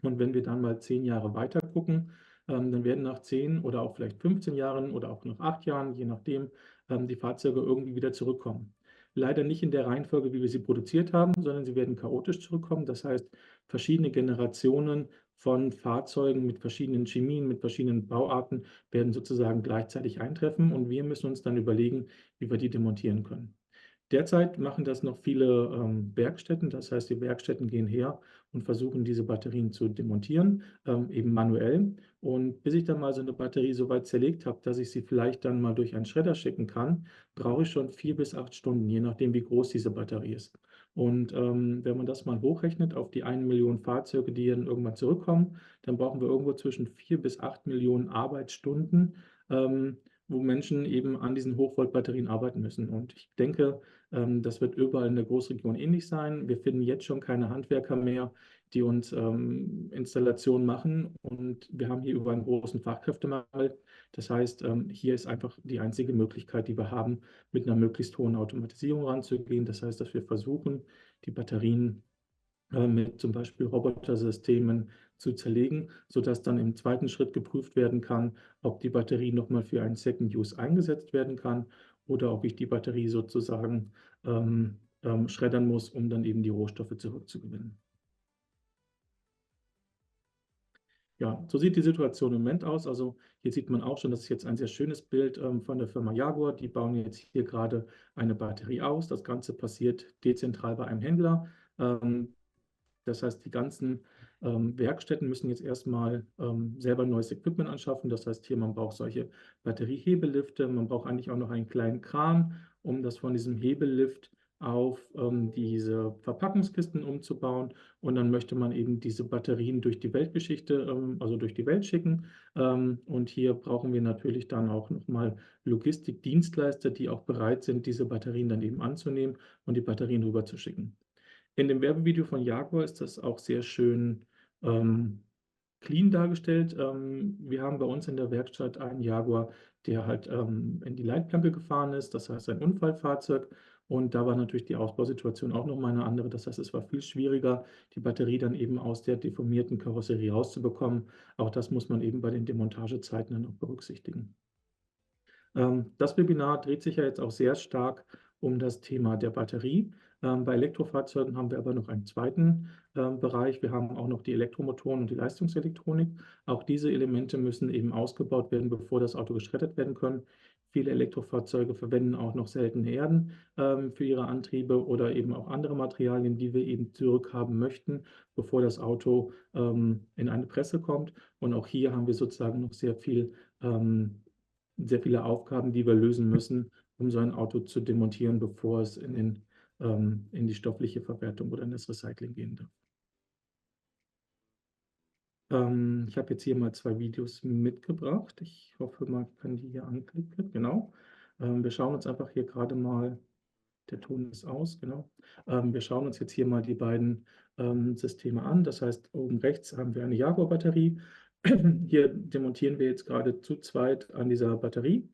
Und wenn wir dann mal 10 Jahre weiter gucken, dann werden nach 10 oder auch vielleicht 15 Jahren oder auch nach 8 Jahren, je nachdem, die Fahrzeuge irgendwie wieder zurückkommen. Leider nicht in der Reihenfolge, wie wir sie produziert haben, sondern sie werden chaotisch zurückkommen. Das heißt, verschiedene Generationen von Fahrzeugen mit verschiedenen Chemien, mit verschiedenen Bauarten werden sozusagen gleichzeitig eintreffen und wir müssen uns dann überlegen, wie wir die demontieren können. Derzeit machen das noch viele Werkstätten, das heißt, die Werkstätten gehen her und versuchen, diese Batterien zu demontieren, eben manuell. Und bis ich dann mal so eine Batterie so weit zerlegt habe, dass ich sie vielleicht dann mal durch einen Schredder schicken kann, brauche ich schon 4 bis 8 Stunden, je nachdem, wie groß diese Batterie ist. Und wenn man das mal hochrechnet auf die 1 Million Fahrzeuge, die dann irgendwann zurückkommen, dann brauchen wir irgendwo zwischen 4 bis 8 Millionen Arbeitsstunden, wo Menschen eben an diesen Hochvolt-Batterien arbeiten müssen. Und ich denke, das wird überall in der Großregion ähnlich sein. Wir finden jetzt schon keine Handwerker mehr, die uns Installationen machen. Und wir haben hier über einen großen Fachkräftemangel. Das heißt, hier ist einfach die einzige Möglichkeit, die wir haben, mit einer möglichst hohen Automatisierung ranzugehen. Das heißt, dass wir versuchen, die Batterien mit zum Beispiel Robotersystemen zu zerlegen, sodass dann im zweiten Schritt geprüft werden kann, ob die Batterie nochmal für einen Second Use eingesetzt werden kann oder ob ich die Batterie sozusagen schreddern muss, um dann eben die Rohstoffe zurückzugewinnen. Ja, so sieht die Situation im Moment aus. Also hier sieht man auch schon, das ist jetzt ein sehr schönes Bild von der Firma Jaguar. Die bauen jetzt hier gerade eine Batterie aus. Das Ganze passiert dezentral bei einem Händler. Das heißt, die ganzen Werkstätten müssen jetzt erstmal selber neues Equipment anschaffen. Das heißt, hier man braucht solche Batteriehebelifte. Man braucht eigentlich auch noch einen kleinen Kran, um das von diesem Hebellift auf diese Verpackungskisten umzubauen. Und dann möchte man eben diese Batterien durch die Weltgeschichte, also durch die Welt schicken. Und hier brauchen wir natürlich dann auch nochmal Logistikdienstleister, die auch bereit sind, diese Batterien dann eben anzunehmen und die Batterien rüber zu schicken. In dem Werbevideo von Jaguar ist das auch sehr schön clean dargestellt. Wir haben bei uns in der Werkstatt einen Jaguar, der halt in die Leitplanke gefahren ist, das heißt ein Unfallfahrzeug. Und da war natürlich die Ausbausituation auch nochmal eine andere. Das heißt, es war viel schwieriger, die Batterie dann eben aus der deformierten Karosserie rauszubekommen. Auch das muss man eben bei den Demontagezeiten dann auch berücksichtigen. Das Webinar dreht sich ja jetzt auch sehr stark um das Thema der Batterie. Bei Elektrofahrzeugen haben wir aber noch einen zweiten Bereich. Wir haben auch noch die Elektromotoren und die Leistungselektronik. Auch diese Elemente müssen eben ausgebaut werden, bevor das Auto geschreddert werden kann. Viele Elektrofahrzeuge verwenden auch noch seltene Erden für ihre Antriebe oder eben auch andere Materialien, die wir eben zurückhaben möchten, bevor das Auto in eine Presse kommt. Und auch hier haben wir sozusagen noch sehr viele Aufgaben, die wir lösen müssen, um so ein Auto zu demontieren, bevor es in die stoffliche Verwertung oder in das Recycling gehen darf. Ich habe jetzt hier mal 2 Videos mitgebracht. Ich hoffe, man kann die hier anklicken. Genau. Wir schauen uns einfach hier gerade mal, der Ton ist aus, genau. Wir schauen uns jetzt hier mal die beiden Systeme an. Das heißt, oben rechts haben wir eine Jaguar-Batterie. Hier demontieren wir jetzt gerade zu zweit an dieser Batterie.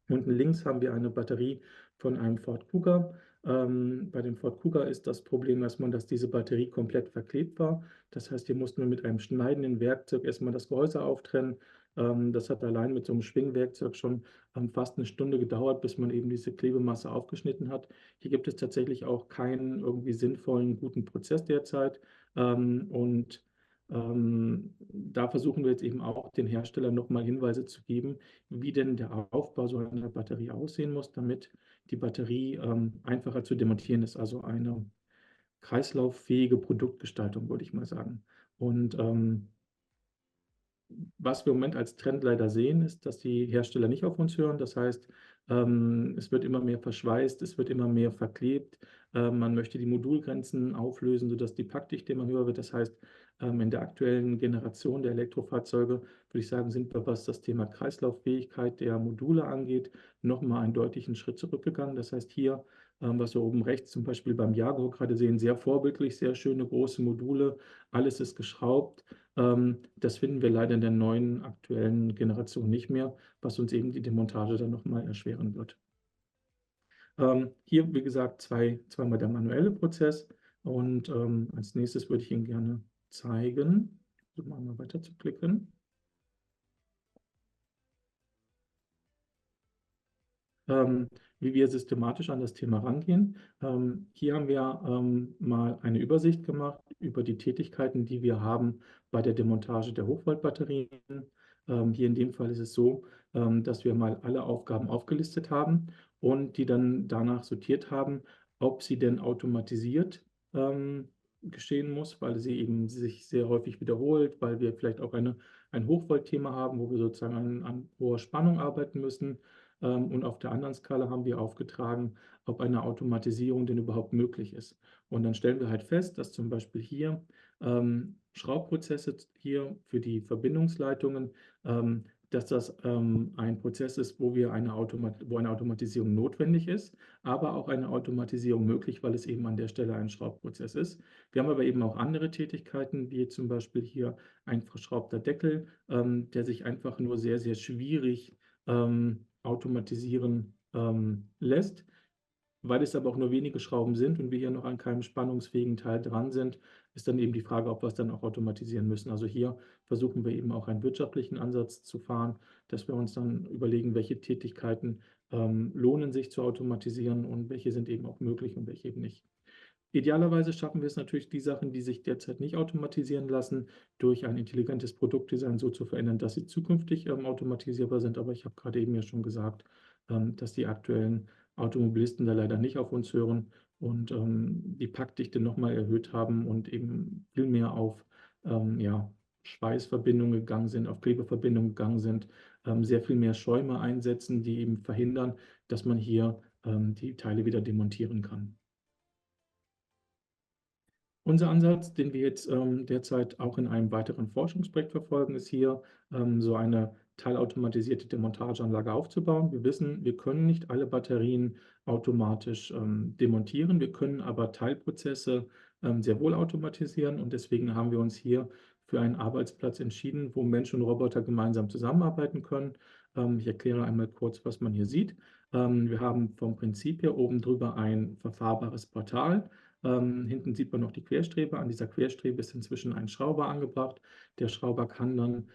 Unten links haben wir eine Batterie von einem Ford Kuga. Bei dem Ford Kuga ist das Problem, dass diese Batterie komplett verklebt war. Das heißt, hier mussten wir mit einem schneidenden Werkzeug erstmal das Gehäuse auftrennen. Das hat allein mit so einem Schwingwerkzeug schon fast eine Stunde gedauert, bis man eben diese Klebemasse aufgeschnitten hat. Hier gibt es tatsächlich auch keinen irgendwie sinnvollen, guten Prozess derzeit. Da versuchen wir jetzt eben auch den Herstellern nochmal Hinweise zu geben, wie denn der Aufbau so einer Batterie aussehen muss, damit die Batterie einfacher zu demontieren ist. Also eine kreislauffähige Produktgestaltung, würde ich mal sagen. Und was wir im Moment als Trend leider sehen, ist, dass die Hersteller nicht auf uns hören. Das heißt, es wird immer mehr verschweißt, es wird immer mehr verklebt. Man möchte die Modulgrenzen auflösen, sodass die Packdichte immer höher wird. Das heißt, in der aktuellen Generation der Elektrofahrzeuge, würde ich sagen, sind wir, was das Thema Kreislauffähigkeit der Module angeht, nochmal einen deutlichen Schritt zurückgegangen. Das heißt, hier, was wir oben rechts zum Beispiel beim Jaguar gerade sehen, sehr vorbildlich, sehr schöne große Module, alles ist geschraubt. Das finden wir leider in der neuen aktuellen Generation nicht mehr, was uns eben die Demontage dann nochmal erschweren wird. Hier, wie gesagt, zweimal der manuelle Prozess und als nächstes würde ich Ihnen gerne zeigen, so mal weiter zu klicken. wie wir systematisch an das Thema rangehen. Hier haben wir mal eine Übersicht gemacht über die Tätigkeiten, die wir haben bei der Demontage der Hochvoltbatterien. Hier in dem Fall ist es so, dass wir mal alle Aufgaben aufgelistet haben und die dann danach sortiert haben, ob sie denn automatisiert geschehen muss, weil sie eben sich sehr häufig wiederholt, weil wir vielleicht auch ein Hochvoltthema haben, wo wir sozusagen an hoher Spannung arbeiten müssen. Und auf der anderen Skala haben wir aufgetragen, ob eine Automatisierung denn überhaupt möglich ist. Und dann stellen wir halt fest, dass zum Beispiel hier Schraubprozesse hier für die Verbindungsleitungen, dass das ein Prozess ist, wo eine Automatisierung notwendig ist, aber auch eine Automatisierung möglich, weil es eben an der Stelle ein Schraubprozess ist. Wir haben aber eben auch andere Tätigkeiten, wie zum Beispiel hier ein verschraubter Deckel, der sich einfach nur sehr, sehr schwierig automatisieren lässt. Weil es aber auch nur wenige Schrauben sind und wir hier noch an keinem spannungsfähigen Teil dran sind, ist dann eben die Frage, ob wir es dann auch automatisieren müssen. Also hier versuchen wir eben auch einen wirtschaftlichen Ansatz zu fahren, dass wir uns dann überlegen, welche Tätigkeiten lohnen sich zu automatisieren und welche sind eben auch möglich und welche eben nicht. Idealerweise schaffen wir es natürlich, die Sachen, die sich derzeit nicht automatisieren lassen, durch ein intelligentes Produktdesign so zu verändern, dass sie zukünftig automatisierbar sind. Aber ich habe gerade eben ja schon gesagt, dass die aktuellen Automobilisten da leider nicht auf uns hören und die Packdichte nochmal erhöht haben und eben viel mehr auf ja, Schweißverbindungen gegangen sind, auf Klebeverbindungen gegangen sind, sehr viel mehr Schäume einsetzen, die eben verhindern, dass man hier die Teile wieder demontieren kann. Unser Ansatz, den wir jetzt derzeit auch in einem weiteren Forschungsprojekt verfolgen, ist hier so eine teilautomatisierte Demontageanlage aufzubauen. Wir wissen, wir können nicht alle Batterien automatisch demontieren, wir können aber Teilprozesse sehr wohl automatisieren und deswegen haben wir uns hier für einen Arbeitsplatz entschieden, wo Mensch und Roboter gemeinsam zusammenarbeiten können. Ich erkläre einmal kurz, was man hier sieht. Wir haben vom Prinzip her oben drüber ein verfahrbares Portal. Hinten sieht man noch die Querstrebe. An dieser Querstrebe ist inzwischen ein Schrauber angebracht. Der Schrauber kann dann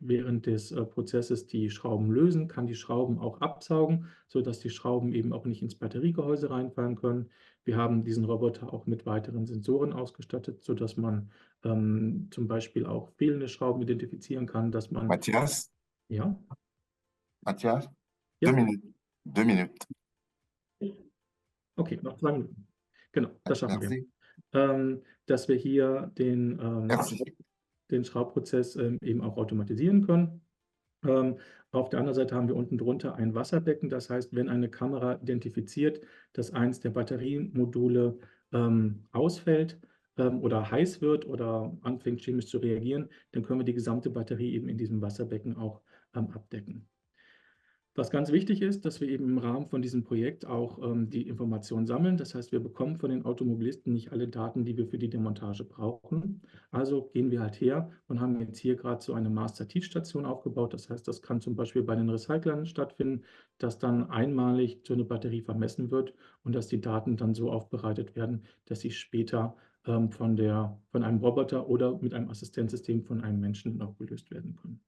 während des Prozesses die Schrauben lösen, kann die Schrauben auch absaugen, sodass die Schrauben eben auch nicht ins Batteriegehäuse reinfallen können. Wir haben diesen Roboter auch mit weiteren Sensoren ausgestattet, sodass man zum Beispiel auch fehlende Schrauben identifizieren kann, dass man... Matthias, Ja? Matthias, Ja. 2 Minuten. 2 Minuten. Okay, noch 2 Minuten. Genau, das schaffen Merci. wir. Dass wir hier Merci. den Schraubprozess eben auch automatisieren können. Auf der anderen Seite haben wir unten drunter ein Wasserbecken. Das heißt, wenn eine Kamera identifiziert, dass eins der Batteriemodule ausfällt oder heiß wird oder anfängt chemisch zu reagieren, dann können wir die gesamte Batterie eben in diesem Wasserbecken auch abdecken. Was ganz wichtig ist, dass wir eben im Rahmen von diesem Projekt auch die Informationen sammeln. Das heißt, wir bekommen von den Automobilisten nicht alle Daten, die wir für die Demontage brauchen. Also gehen wir halt her und haben jetzt hier gerade so eine Master-Tiefstation aufgebaut. Das heißt, das kann zum Beispiel bei den Recyclern stattfinden, dass dann einmalig so eine Batterie vermessen wird und dass die Daten dann so aufbereitet werden, dass sie später von einem Roboter oder mit einem Assistenzsystem von einem Menschen auch gelöst werden können.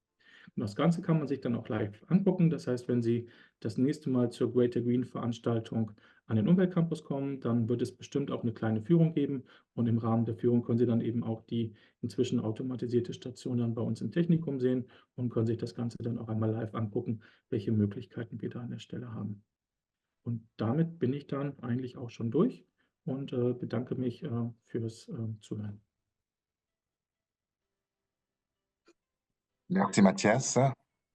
Und das Ganze kann man sich dann auch live angucken. Das heißt, wenn Sie das nächste Mal zur Greater Green Veranstaltung an den Umweltcampus kommen, dann wird es bestimmt auch eine kleine Führung geben. Und im Rahmen der Führung können Sie dann eben auch die inzwischen automatisierte Station dann bei uns im Technikum sehen und können sich das Ganze dann auch einmal live angucken, welche Möglichkeiten wir da an der Stelle haben. Und damit bin ich dann eigentlich auch schon durch und bedanke mich fürs Zuhören. Merci Mathias.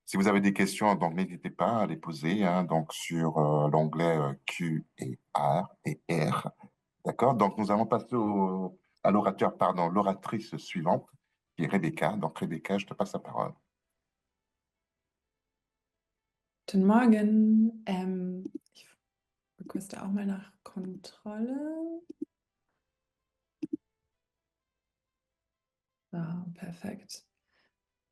Si vous avez des questions, donc n'hésitez pas à les poser donc sur l'onglet Q et R. D'accord? Donc nous allons passer à l'oratrice suivante, qui est Rebecca. Donc Rebecca, je te passe la parole. Guten Morgen. Ich requeste auch mal nach Kontrolle. So, perfekt.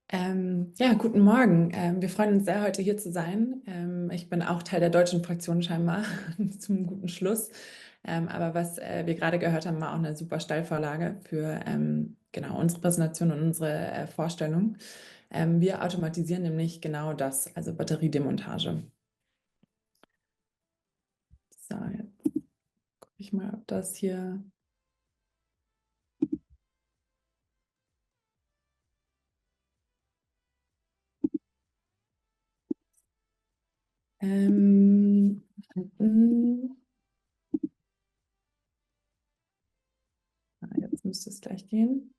Ja, guten Morgen. Wir freuen uns sehr, heute hier zu sein. Ich bin auch Teil der deutschen Fraktion scheinbar zum guten Schluss. Aber was wir gerade gehört haben, war auch eine super Steilvorlage für genau unsere Präsentation und unsere Vorstellung. Wir automatisieren nämlich genau das, also Batteriedemontage. So, jetzt gucke ich mal, ob das hier. Mm, Jetzt müsste es gleich gehen.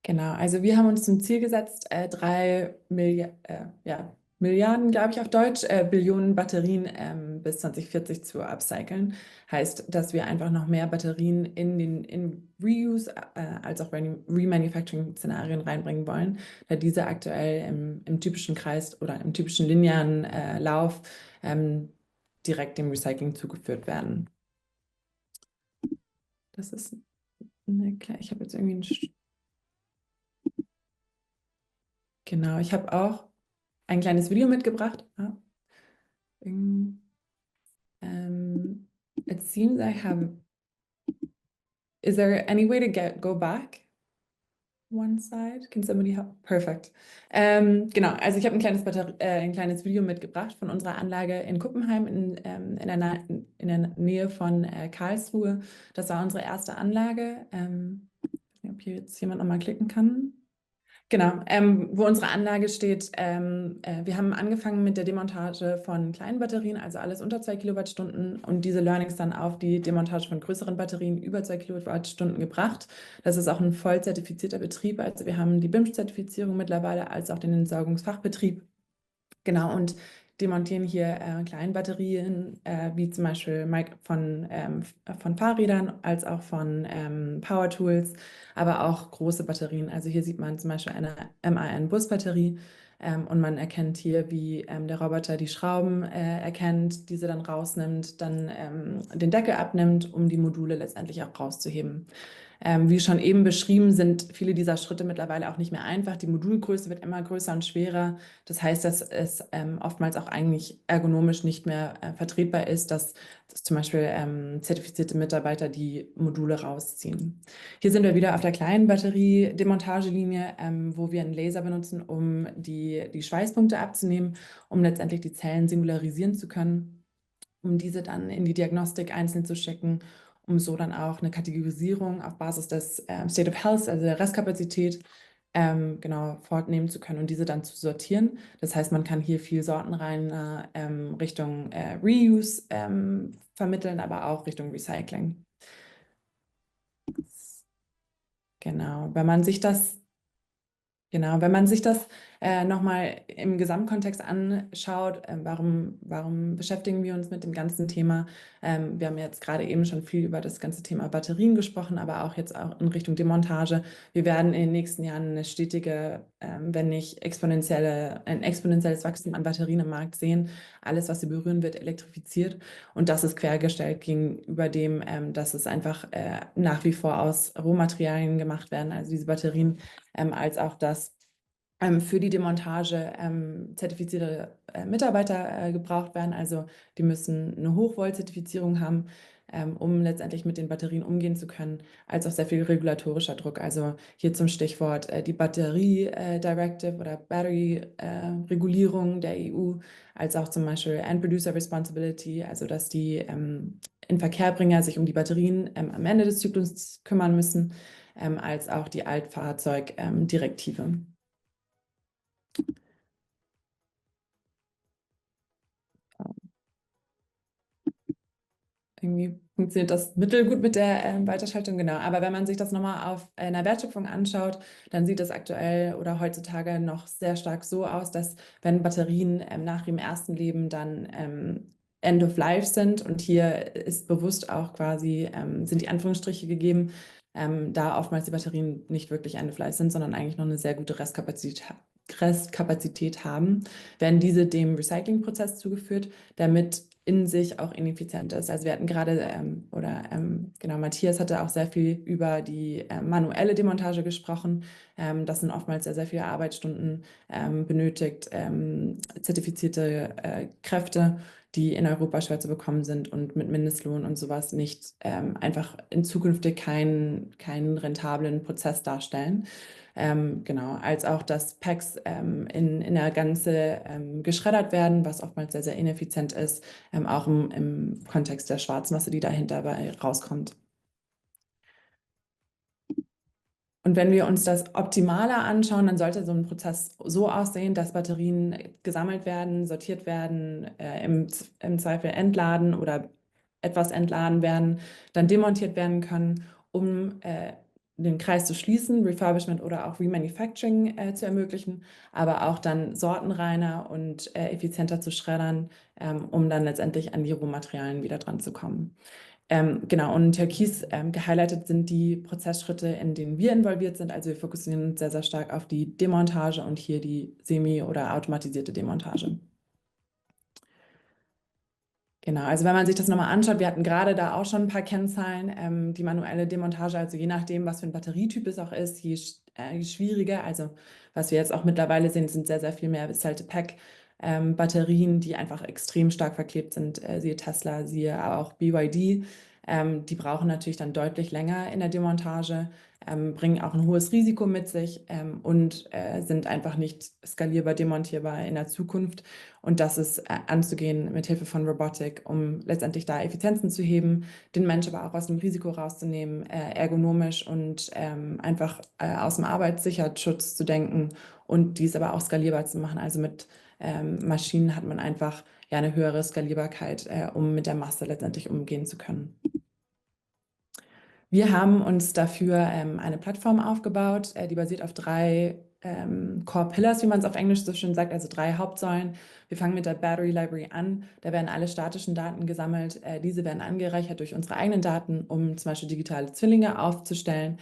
Genau, also wir haben uns zum Ziel gesetzt, 3 Milliarden, glaube ich auf Deutsch, Billionen Batterien bis 2040 zu upcyclen. Heißt, dass wir einfach noch mehr Batterien in Reuse als auch Remanufacturing-Szenarien reinbringen wollen, da diese aktuell im typischen Kreis oder im typischen linearen Lauf direkt dem Recycling zugeführt werden. Das ist ich habe jetzt irgendwie Genau, ich habe auch ein kleines Video mitgebracht. It seems I have. Is there any way to go back one side? Can somebody help? Perfect. Genau, also ich habe ein kleines Video mitgebracht von unserer Anlage in Kuppenheim in der Nähe von Karlsruhe. Das war unsere erste Anlage. Ich weiß nicht, ob hier jetzt jemand nochmal klicken kann. Genau, wo unsere Anlage steht. Wir haben angefangen mit der Demontage von kleinen Batterien, also alles unter 2 Kilowattstunden und diese Learnings dann auf die Demontage von größeren Batterien über 2 Kilowattstunden gebracht. Das ist auch ein voll zertifizierter Betrieb. Also wir haben die BIMSCH-Zertifizierung mittlerweile als auch den Entsorgungsfachbetrieb. Genau, und demontieren hier kleine Batterien, wie zum Beispiel von Fahrrädern als auch von Power Tools, aber auch große Batterien. Also hier sieht man zum Beispiel eine MAN-Busbatterie und man erkennt hier, wie der Roboter die Schrauben erkennt, diese dann rausnimmt, dann den Deckel abnimmt, um die Module letztendlich auch rauszuheben. Wie schon eben beschrieben, sind viele dieser Schritte mittlerweile auch nicht mehr einfach. Die Modulgröße wird immer größer und schwerer. Das heißt, dass es oftmals auch eigentlich ergonomisch nicht mehr vertretbar ist, dass zum Beispiel zertifizierte Mitarbeiter die Module rausziehen. Hier sind wir wieder auf der kleinen Batterie-Demontagelinie, wo wir einen Laser benutzen, um die Schweißpunkte abzunehmen, um letztendlich die Zellen singularisieren zu können, um diese dann in die Diagnostik einzeln zu stecken, um so dann auch eine Kategorisierung auf Basis des State of Health, also der Restkapazität, genau fortnehmen zu können und diese dann zu sortieren. Das heißt, man kann hier viel sortenreiner Richtung Reuse vermitteln, aber auch Richtung Recycling. Genau, wenn man sich das nochmal im Gesamtkontext anschaut, warum beschäftigen wir uns mit dem ganzen Thema? Wir haben jetzt gerade eben schon viel über das ganze Thema Batterien gesprochen, aber auch jetzt auch in Richtung Demontage. Wir werden in den nächsten Jahren eine stetige, wenn nicht ein exponentielles Wachstum an Batterien im Markt sehen. Alles, was sie berühren, wird elektrifiziert und das ist quergestellt gegenüber dem, dass es einfach nach wie vor aus Rohmaterialien gemacht werden, also diese Batterien, als auch das für die Demontage zertifizierte Mitarbeiter gebraucht werden. Also die müssen eine Hochvolt-Zertifizierung haben, um letztendlich mit den Batterien umgehen zu können, als auch sehr viel regulatorischer Druck. Also hier zum Stichwort die Batterie-Directive oder Battery-Regulierung der EU, als auch zum Beispiel End-Producer Responsibility, also dass die Inverkehrbringer sich um die Batterien am Ende des Zyklus kümmern müssen, als auch die Altfahrzeugdirektive. Irgendwie funktioniert das mittelgut mit der Weiterschaltung, genau. Aber wenn man sich das nochmal auf einer Wertschöpfung anschaut, dann sieht das aktuell oder heutzutage noch sehr stark so aus, dass wenn Batterien nach ihrem ersten Leben dann End of Life sind und hier ist bewusst auch quasi, sind die Anführungsstriche gegeben, da oftmals die Batterien nicht wirklich End of Life sind, sondern eigentlich noch eine sehr gute Restkapazität haben, werden diese dem Recyclingprozess zugeführt, damit in sich auch ineffizient ist. Also wir hatten gerade, genau, Matthias hatte auch sehr viel über die manuelle Demontage gesprochen. Das sind oftmals sehr, sehr viele Arbeitsstunden benötigt, zertifizierte Kräfte, die in Europa schwer zu bekommen sind und mit Mindestlohn und sowas nicht einfach in Zukunft keinen rentablen Prozess darstellen. Genau, als auch, dass Packs in der Ganze geschreddert werden, was oftmals sehr, sehr ineffizient ist, auch im Kontext der Schwarzmasse, die dahinter rauskommt. Und wenn wir uns das optimaler anschauen, dann sollte so ein Prozess so aussehen, dass Batterien gesammelt werden, sortiert werden, im Zweifel entladen oder etwas entladen werden, dann demontiert werden können, um den Kreis zu schließen, Refurbishment oder auch Remanufacturing zu ermöglichen, aber auch dann sortenreiner und effizienter zu schreddern, um dann letztendlich an die Rohmaterialien wieder dran zu kommen. Genau, und in Türkis gehighlightet sind die Prozessschritte, in denen wir involviert sind. Also wir fokussieren uns sehr, sehr stark auf die Demontage und hier die semi- oder automatisierte Demontage. Genau, also wenn man sich das nochmal anschaut, wir hatten gerade da auch schon ein paar Kennzahlen, die manuelle Demontage, also je nachdem, was für ein Batterietyp es auch ist, je schwieriger. Also was wir jetzt auch mittlerweile sehen, sind sehr, sehr viel mehr Cell-to-Pack Batterien, die einfach extrem stark verklebt sind, siehe Tesla, siehe auch BYD. Die brauchen natürlich dann deutlich länger in der Demontage, bringen auch ein hohes Risiko mit sich und sind einfach nicht skalierbar, demontierbar in der Zukunft. Und das ist anzugehen mit Hilfe von Robotik, um letztendlich da Effizienzen zu heben, den Mensch aber auch aus dem Risiko rauszunehmen, ergonomisch und einfach aus dem Arbeitssicherheitsschutz zu denken und dies aber auch skalierbar zu machen. Also mit Maschinen hat man einfach ja eine höhere Skalierbarkeit, um mit der Masse letztendlich umgehen zu können. Wir haben uns dafür eine Plattform aufgebaut, die basiert auf 3 Core Pillars, wie man es auf Englisch so schön sagt, also 3 Hauptsäulen. Wir fangen mit der Battery Library an. Da werden alle statischen Daten gesammelt. Diese werden angereichert durch unsere eigenen Daten, um zum Beispiel digitale Zwillinge aufzustellen.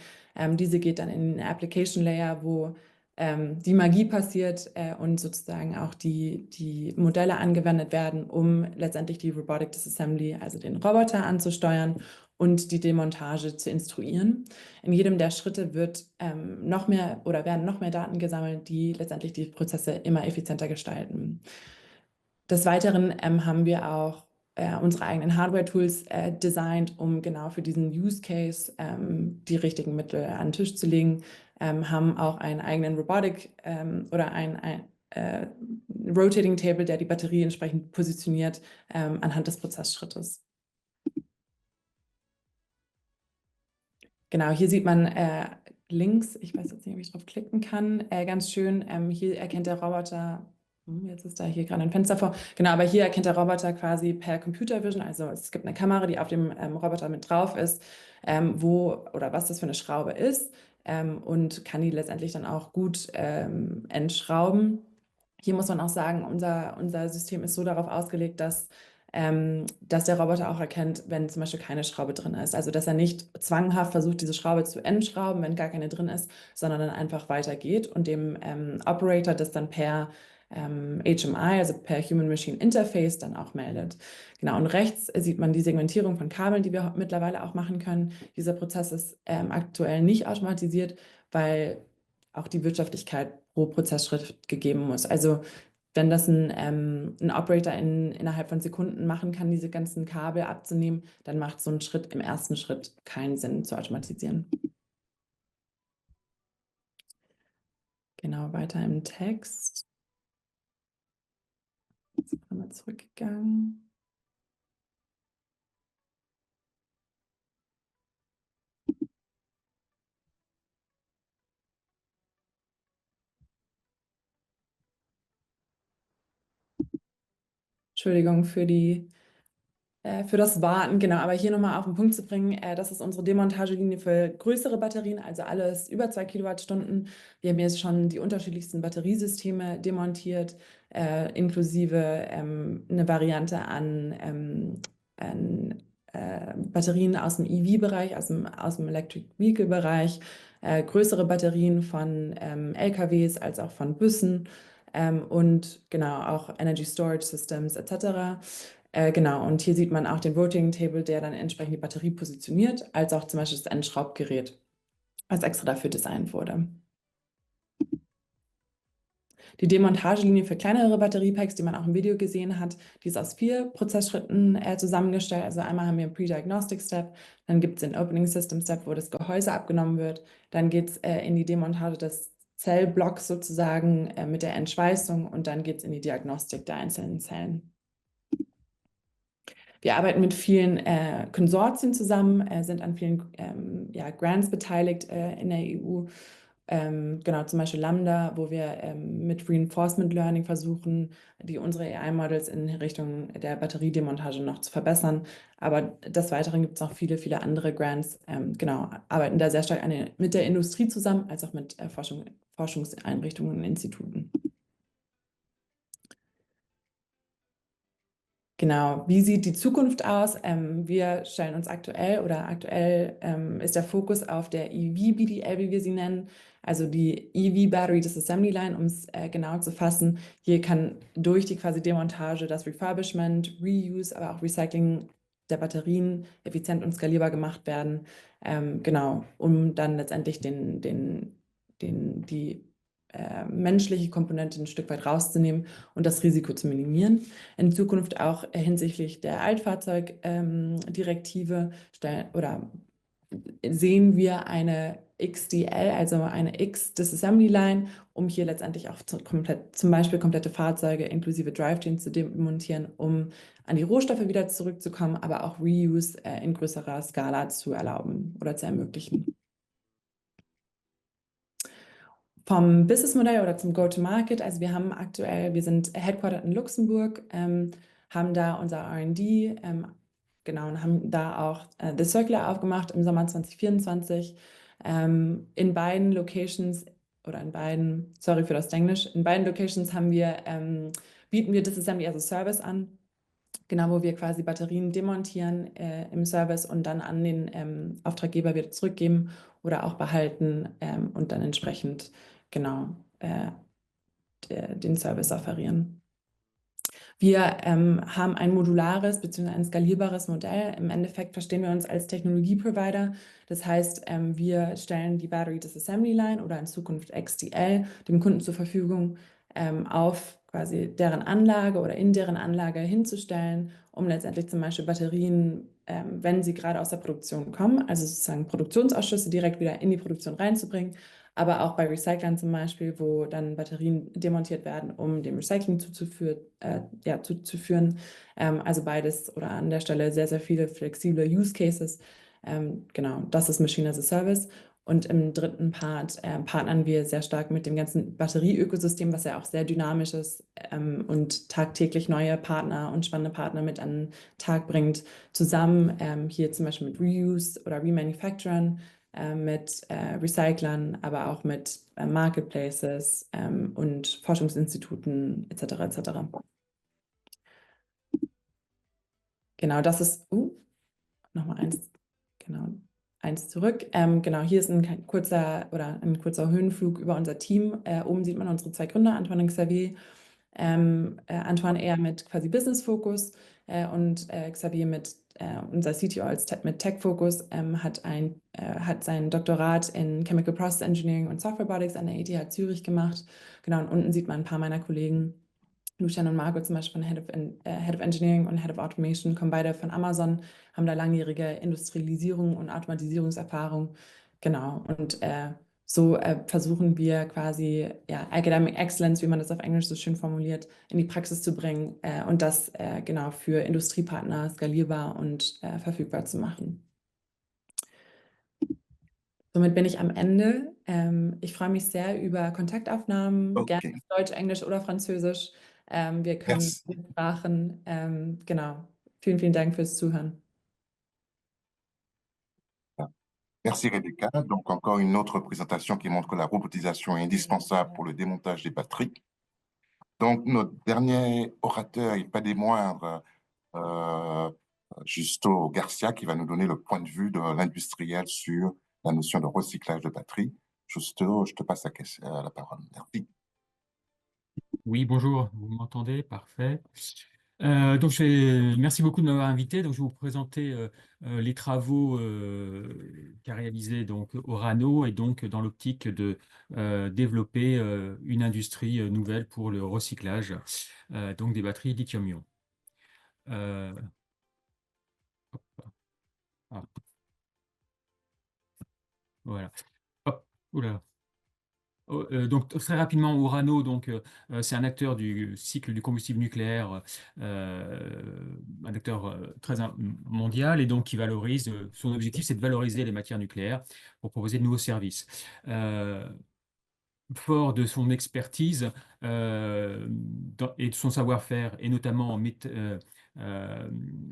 Diese geht dann in den Application Layer, wo die Magie passiert und sozusagen auch die Modelle angewendet werden, um letztendlich die Robotic Disassembly, also den Roboter anzusteuern und die Demontage zu instruieren. In jedem der Schritte wird werden noch mehr Daten gesammelt, die letztendlich die Prozesse immer effizienter gestalten. Des Weiteren haben wir auch unsere eigenen Hardware-Tools designt, um genau für diesen Use Case die richtigen Mittel an den Tisch zu legen, haben auch einen eigenen Robotic oder ein Rotating Table, der die Batterie entsprechend positioniert anhand des Prozessschrittes. Genau, hier sieht man links, ich weiß jetzt nicht, ob ich drauf klicken kann, ganz schön, hier erkennt der Roboter, jetzt ist da hier gerade ein Fenster vor, genau, aber hier erkennt der Roboter quasi per Computer Vision, also es gibt eine Kamera, die auf dem Roboter mit drauf ist, wo oder was das für eine Schraube ist und kann die letztendlich dann auch gut entschrauben. Hier muss man auch sagen, unser System ist so darauf ausgelegt, dass der Roboter auch erkennt, wenn zum Beispiel keine Schraube drin ist. Also dass er nicht zwanghaft versucht, diese Schraube zu entschrauben, wenn gar keine drin ist, sondern dann einfach weitergeht und dem Operator das dann per HMI, also per Human-Machine Interface, dann auch meldet. Genau, und rechts sieht man die Segmentierung von Kabeln, die wir mittlerweile auch machen können. Dieser Prozess ist aktuell nicht automatisiert, weil auch die Wirtschaftlichkeit pro Prozessschritt gegeben muss. Also wenn das ein Operator innerhalb von Sekunden machen kann, diese ganzen Kabel abzunehmen, dann macht so ein Schritt im ersten Schritt keinen Sinn zu automatisieren. Genau, weiter im Text. Jetzt sind wir mal zurückgegangen. Entschuldigung für das Warten, genau, aber hier nochmal auf den Punkt zu bringen, das ist unsere Demontagelinie für größere Batterien, also alles über 2 Kilowattstunden. Wir haben jetzt schon die unterschiedlichsten Batteriesysteme demontiert, inklusive eine Variante an Batterien aus dem EV-Bereich, aus dem Electric Vehicle-Bereich, größere Batterien von LKWs als auch von Bussen und genau auch Energy Storage Systems etc. Genau, und hier sieht man auch den Rotating Table, der dann entsprechend die Batterie positioniert, als auch zum Beispiel das Endschraubgerät, was extra dafür designt wurde. Die Demontagelinie für kleinere Batteriepacks, die man auch im Video gesehen hat, die ist aus 4 Prozessschritten zusammengestellt. Also einmal haben wir einen Pre-Diagnostic Step, dann gibt es den Opening System Step, wo das Gehäuse abgenommen wird. Dann geht es in die Demontage des Zellblocks sozusagen mit der Entschweißung und dann geht es in die Diagnostik der einzelnen Zellen. Wir arbeiten mit vielen Konsortien zusammen, sind an vielen Grants beteiligt in der EU. Genau, zum Beispiel Lambda, wo wir mit Reinforcement Learning versuchen, unsere AI-Models in Richtung der Batteriedemontage noch zu verbessern. Aber des Weiteren gibt es noch viele, viele andere Grants. Genau, arbeiten da sehr stark mit der Industrie zusammen, als auch mit Forschungseinrichtungen und Instituten. Genau, wie sieht die Zukunft aus? Wir stellen uns aktuell ist der Fokus auf der EV-BDL, wie wir sie nennen, also die EV Battery Disassembly Line, um es genau zu fassen. Hier kann durch die quasi Demontage das Refurbishment, Reuse, aber auch Recycling der Batterien effizient und skalierbar gemacht werden, genau, um dann letztendlich die menschliche Komponente ein Stück weit rauszunehmen und das Risiko zu minimieren. In Zukunft auch hinsichtlich der Altfahrzeugdirektive sehen wir eine XDL, also eine X-Disassembly Line, um hier letztendlich auch zum Beispiel komplette Fahrzeuge inklusive Drivetrains zu demontieren, um an die Rohstoffe wieder zurückzukommen, aber auch Reuse in größerer Skala zu erlauben oder zu ermöglichen. Vom Businessmodell oder zum Go-to-Market, also wir sind headquartered in Luxemburg, haben da unser R&D, genau, und haben da auch The Circular aufgemacht im Sommer 2024. In beiden Locations, sorry für das Englisch, in beiden Locations bieten wir Disassembly as a Service an, genau, wo wir quasi Batterien demontieren im Service und dann an den Auftraggeber wieder zurückgeben oder auch behalten und dann entsprechend genau den Service offerieren. Wir haben ein modulares bzw. ein skalierbares Modell. Im Endeffekt verstehen wir uns als Technologieprovider. Das heißt, wir stellen die Battery Disassembly Line oder in Zukunft XDL dem Kunden zur Verfügung, auf quasi deren Anlage oder in deren Anlage hinzustellen, um letztendlich zum Beispiel Batterien, wenn sie gerade aus der Produktion kommen, also sozusagen Produktionsausschüsse direkt wieder in die Produktion reinzubringen, aber auch bei Recyclern zum Beispiel, wo dann Batterien demontiert werden, um dem Recycling zuzuführen. Also beides oder an der Stelle sehr, sehr viele flexible Use Cases. Genau, das ist Machine as a Service. Und im dritten Part partnern wir sehr stark mit dem ganzen Batterieökosystem, was ja auch sehr dynamisch ist und tagtäglich neue Partner und spannende Partner mit an den Tag bringt, zusammen hier zum Beispiel mit Reuse oder Remanufacturern, mit Recyclern, aber auch mit Marketplaces und Forschungsinstituten etc. etc. Genau, das ist, nochmal eins zurück. Genau, hier ist ein kurzer Höhenflug über unser Team. Oben sieht man unsere 2 Gründer, Antoine und Xavier. Antoine eher mit quasi Business-Fokus und Xavier unser CTO mit Tech-Fokus, hat sein Doktorat in Chemical Process Engineering und Software Robotics an der ETH Zürich gemacht. Genau, und unten sieht man ein paar meiner Kollegen. Lucian und Marco zum Beispiel von Head of Engineering und Head of Automation, kommen beide von Amazon, haben da langjährige Industrialisierung und Automatisierungserfahrung. Genau, und so versuchen wir quasi Academic Excellence, wie man das auf Englisch so schön formuliert, in die Praxis zu bringen und das genau für Industriepartner skalierbar und verfügbar zu machen. Somit bin ich am Ende. Ich freue mich sehr über Kontaktaufnahmen, gerne Deutsch, Englisch oder Französisch. Wir können Sprachen. Genau. Vielen, vielen Dank fürs Zuhören. Merci Rebecca. Donc encore une autre présentation qui montre que la robotisation est indispensable pour le démontage des batteries. Donc notre dernier orateur, et pas des moindres, Justo Garcia, qui va nous donner le point de vue de l'industriel sur la notion de recyclage de batteries. Justo, je te passe la parole. Merci. Oui, bonjour, vous m'entendez? Parfait. Merci beaucoup de m'avoir invité. Donc, je vais vous présenter les travaux qu'a réalisé donc Orano et donc dans l'optique de développer une industrie nouvelle pour le recyclage donc des batteries lithium-ion. Euh, ah, voilà. Hop, oula. Donc très rapidement, Orano, c'est un acteur du cycle du combustible nucléaire, un acteur mondial et donc qui valorise. Son objectif, c'est de valoriser les matières nucléaires pour proposer de nouveaux services. Fort de son expertise et de son savoir-faire, et notamment en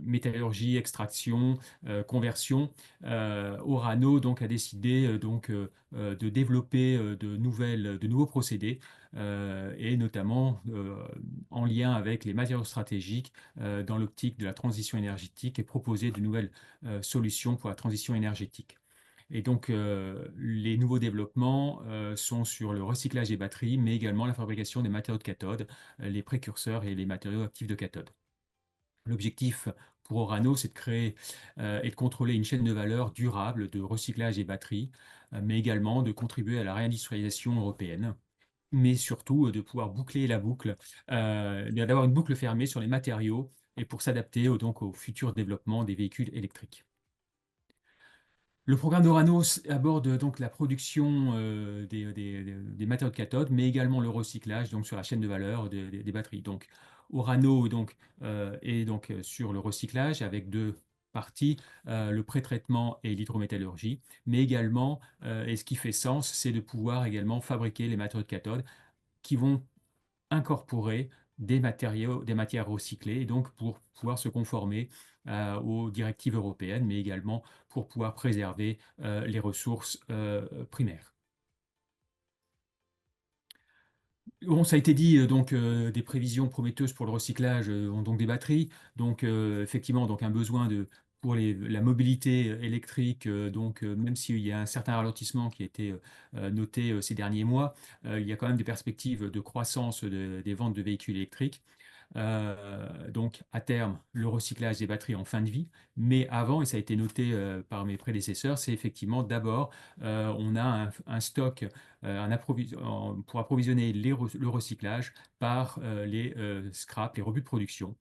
métallurgie, extraction, conversion, Orano donc, a décidé de développer de nouveaux procédés, et notamment en lien avec les matériaux stratégiques dans l'optique de la transition énergétique et proposer de nouvelles solutions pour la transition énergétique. Et donc, les nouveaux développements sont sur le recyclage des batteries, mais également la fabrication des matériaux de cathode, les précurseurs et les matériaux actifs de cathode. L'objectif pour Orano, c'est de créer et de contrôler une chaîne de valeur durable de recyclage des batteries, mais également de contribuer à la réindustrialisation européenne, mais surtout de pouvoir boucler la boucle, d'avoir une boucle fermée sur les matériaux et pour s'adapter donc au futur développement des véhicules électriques. Le programme d'Orano aborde donc la production des matériaux de cathode, mais également le recyclage donc sur la chaîne de valeur des batteries. Donc Orano est donc sur le recyclage avec deux parties, le pré-traitement et l'hydrométallurgie, mais également, et ce qui fait sens, c'est de pouvoir également fabriquer les matériaux de cathode qui vont incorporer des matières recyclées, et donc pour pouvoir se conformer aux directives européennes, mais également pour pouvoir préserver les ressources primaires. Bon, ça a été dit, des prévisions prometteuses pour le recyclage donc des batteries. Donc, effectivement, donc un besoin pour la mobilité électrique, même s'il y a un certain ralentissement qui a été noté ces derniers mois, il y a quand même des perspectives de croissance des ventes de véhicules électriques. Donc à terme, le recyclage des batteries en fin de vie. Mais avant, et ça a été noté par mes prédécesseurs, c'est effectivement d'abord, on a un stock pour approvisionner le recyclage par les scraps, les rebuts de production,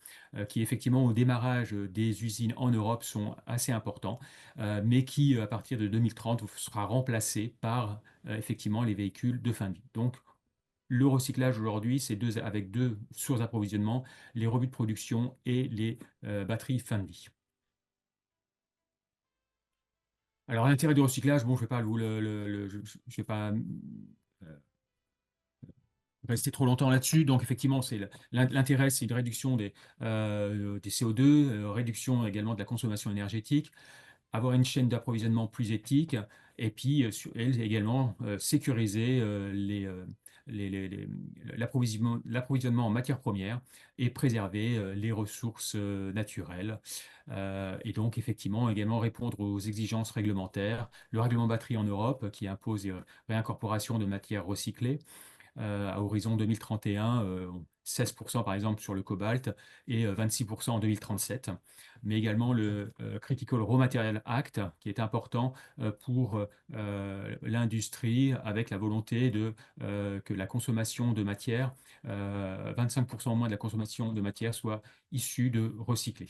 qui effectivement au démarrage des usines en Europe sont assez importants, mais qui à partir de 2030 sera remplacé par effectivement les véhicules de fin de vie. Donc le recyclage aujourd'hui, c'est avec deux sources d'approvisionnement, les rebuts de production et les batteries fin de vie. Alors l'intérêt du recyclage, bon, je ne vais pas, je vais pas rester trop longtemps là-dessus. Donc effectivement, l'intérêt, c'est une réduction des CO2, réduction également de la consommation énergétique, avoir une chaîne d'approvisionnement plus éthique, et puis également sécuriser l'approvisionnement en matières premières et préserver les ressources naturelles. Et donc, effectivement, également répondre aux exigences réglementaires. Le règlement batterie en Europe qui impose réincorporation de matières recyclées à horizon 2031, 16% par exemple sur le cobalt et 26% en 2037. Mais également le Critical Raw Material Act qui est important pour l'industrie avec la volonté que la consommation de matière, 25% au moins de la consommation de matière soit issue de recyclés.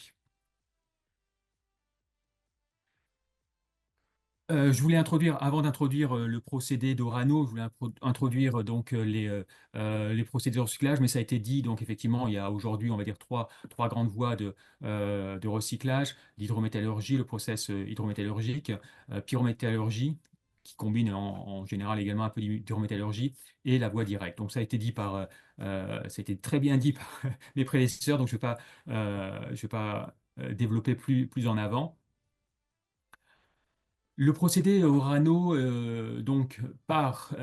Je voulais introduire, avant d'introduire le procédé d'Orano, je voulais introduire les procédés de recyclage, mais ça a été dit, donc effectivement, il y a aujourd'hui, on va dire, trois grandes voies de recyclage: l'hydrométallurgie, le process hydrométallurgique, pyrométallurgie, qui combine en général également un peu d'hydrométallurgie, et la voie directe. Donc ça a été dit ça a été très bien dit par mes prédécesseurs, donc je ne vais pas développer plus en avant. Le procédé Orano donc part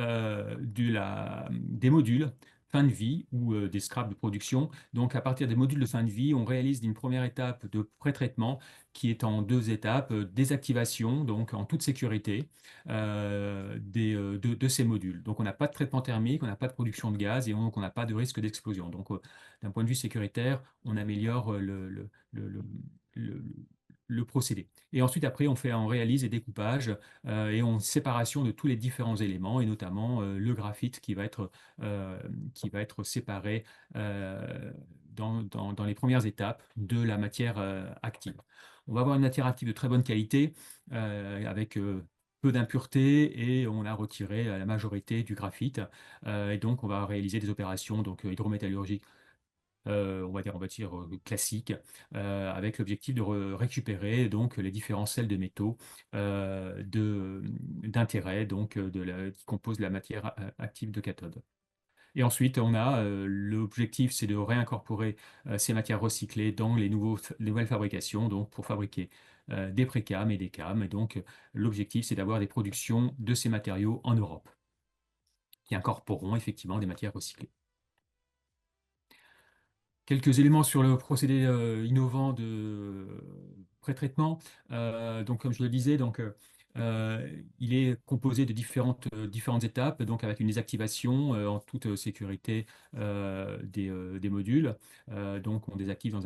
des modules fin de vie ou des scraps de production. Donc, à partir des modules de fin de vie, on réalise une première étape de pré-traitement qui est en 2 étapes, désactivation, donc en toute sécurité, de ces modules. Donc, on n'a pas de traitement thermique, on n'a pas de production de gaz et donc on n'a pas de risque d'explosion. Donc, d'un point de vue sécuritaire, on améliore le- le procédé. Et ensuite, après, on réalise des découpages et on séparation de tous les différents éléments, et notamment le graphite qui va être séparé dans les premières étapes de la matière active. On va avoir une matière active de très bonne qualité, avec peu d'impuretés, et on a retiré la majorité du graphite. Et donc, on va réaliser des opérations hydrométallurgiques, on va dire classiques, avec l'objectif de récupérer donc les différents sels de métaux d'intérêt, qui composent la matière active de cathode. Et ensuite, l'objectif, c'est de réincorporer ces matières recyclées dans les nouvelles fabrications, donc pour fabriquer des précames et des cames. Et donc, l'objectif, c'est d'avoir des productions de ces matériaux en Europe, qui incorporeront effectivement des matières recyclées. Quelques éléments sur le procédé innovant de pré-traitement. Donc, comme je le disais, il est composé de différentes étapes, donc avec une désactivation en toute sécurité des modules. Donc, on désactive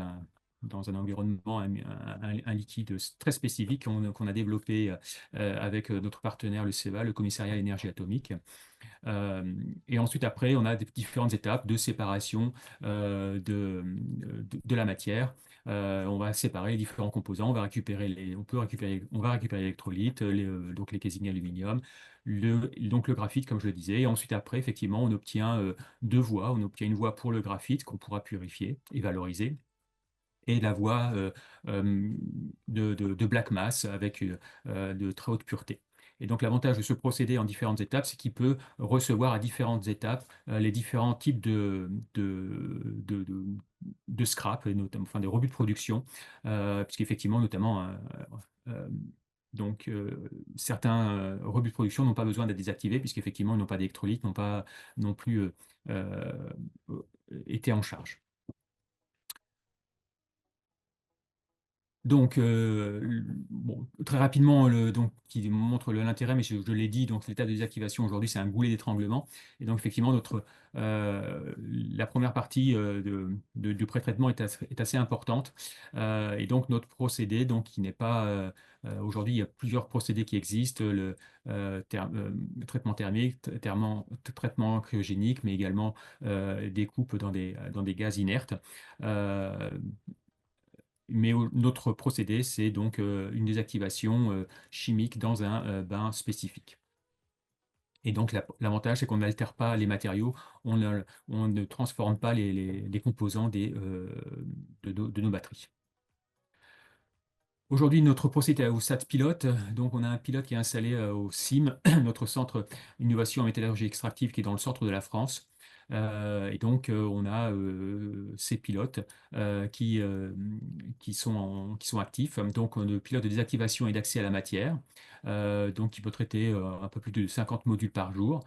dans un environnement un liquide très spécifique qu'on a développé avec notre partenaire, le CEA, le Commissariat à l'énergie atomique. Et ensuite, après, on a des différentes étapes de séparation de la matière. On va séparer les différents composants, on va récupérer l'électrolyte, donc les casings aluminium, donc le graphite, comme je le disais. Et ensuite, après, effectivement, on obtient 2 voies. On obtient une voie pour le graphite qu'on pourra purifier et valoriser, et la voie de black mass avec de très haute pureté. Et donc, l'avantage de ce procédé en différentes étapes, c'est qu'il peut recevoir à différentes étapes les différents types de scrap, et notamment, enfin, des rebuts de production, puisqu'effectivement, notamment, certains rebuts de production n'ont pas besoin d'être désactivés, puisqu'effectivement, ils n'ont pas d'électrolyte, n'ont pas non plus été en charge. Donc, très rapidement, qui montre l'intérêt, mais je l'ai dit, donc l'état de désactivation aujourd'hui, c'est un goulet d'étranglement. Et donc, effectivement, la première partie du pré-traitement est assez importante. Et donc, notre procédé, qui n'est pas. Aujourd'hui, il y a plusieurs procédés qui existent, le traitement thermique, traitement cryogénique, mais également des coupes dans des gaz inertes. Mais notre procédé, c'est donc une désactivation chimique dans un bain spécifique. Et donc, l'avantage, c'est qu'on n'altère pas les matériaux, on ne transforme pas les composants de nos batteries. Aujourd'hui, notre procédé est au stade pilote. Donc, on a un pilote qui est installé au CIM, notre centre innovation en métallurgie extractive, qui est dans le centre de la France. Et donc, on a ces pilotes qui sont actifs. Donc, le pilote de désactivation et d'accès à la matière, donc qui peut traiter un peu plus de 50 modules par jour,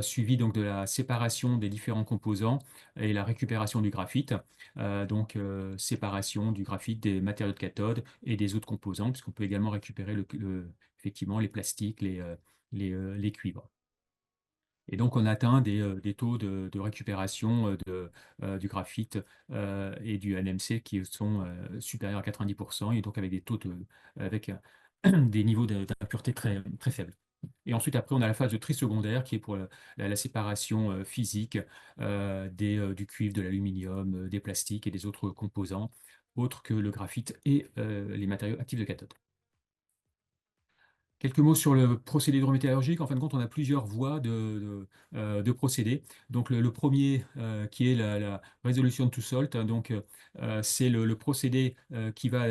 suivi donc de la séparation des différents composants et la récupération du graphite. Séparation du graphite des matériaux de cathode et des autres composants, puisqu'on peut également récupérer effectivement les plastiques, les cuivres. Et donc, on atteint des taux de récupération du graphite et du NMC qui sont supérieurs à 90%, et donc avec avec des niveaux d'impureté très, très faibles. Et ensuite, après, on a la phase de tri secondaire qui est pour la séparation physique du cuivre, de l'aluminium, des plastiques et des autres composants, autres que le graphite et les matériaux actifs de cathode. Quelques mots sur le procédé hydrométallurgique. En fin de compte, on a plusieurs voies de procédé. Donc, le premier, qui est la resolution to salt, c'est le procédé qui va,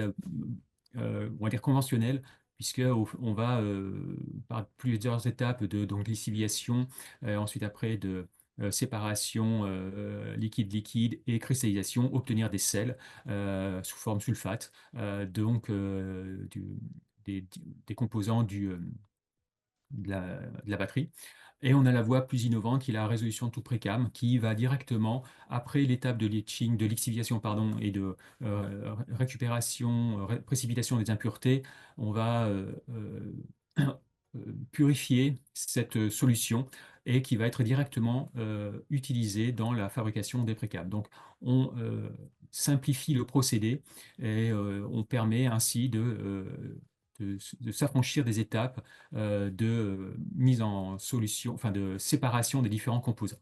on va dire, conventionnel, puisqu'on va, par plusieurs étapes de lixiviation, ensuite après de séparation liquide-liquide et cristallisation, obtenir des sels sous forme sulfate, des composants de la batterie. Et on a la voie plus innovante qui est la résolution de tout précam, qui va directement, après l'étape de leaching, de lixiviation pardon, et de récupération, précipitation des impuretés, on va purifier cette solution et qui va être directement utilisée dans la fabrication des précams. Donc, on simplifie le procédé et on permet ainsi de s'affranchir des étapes de mise en solution, enfin de séparation des différents composants.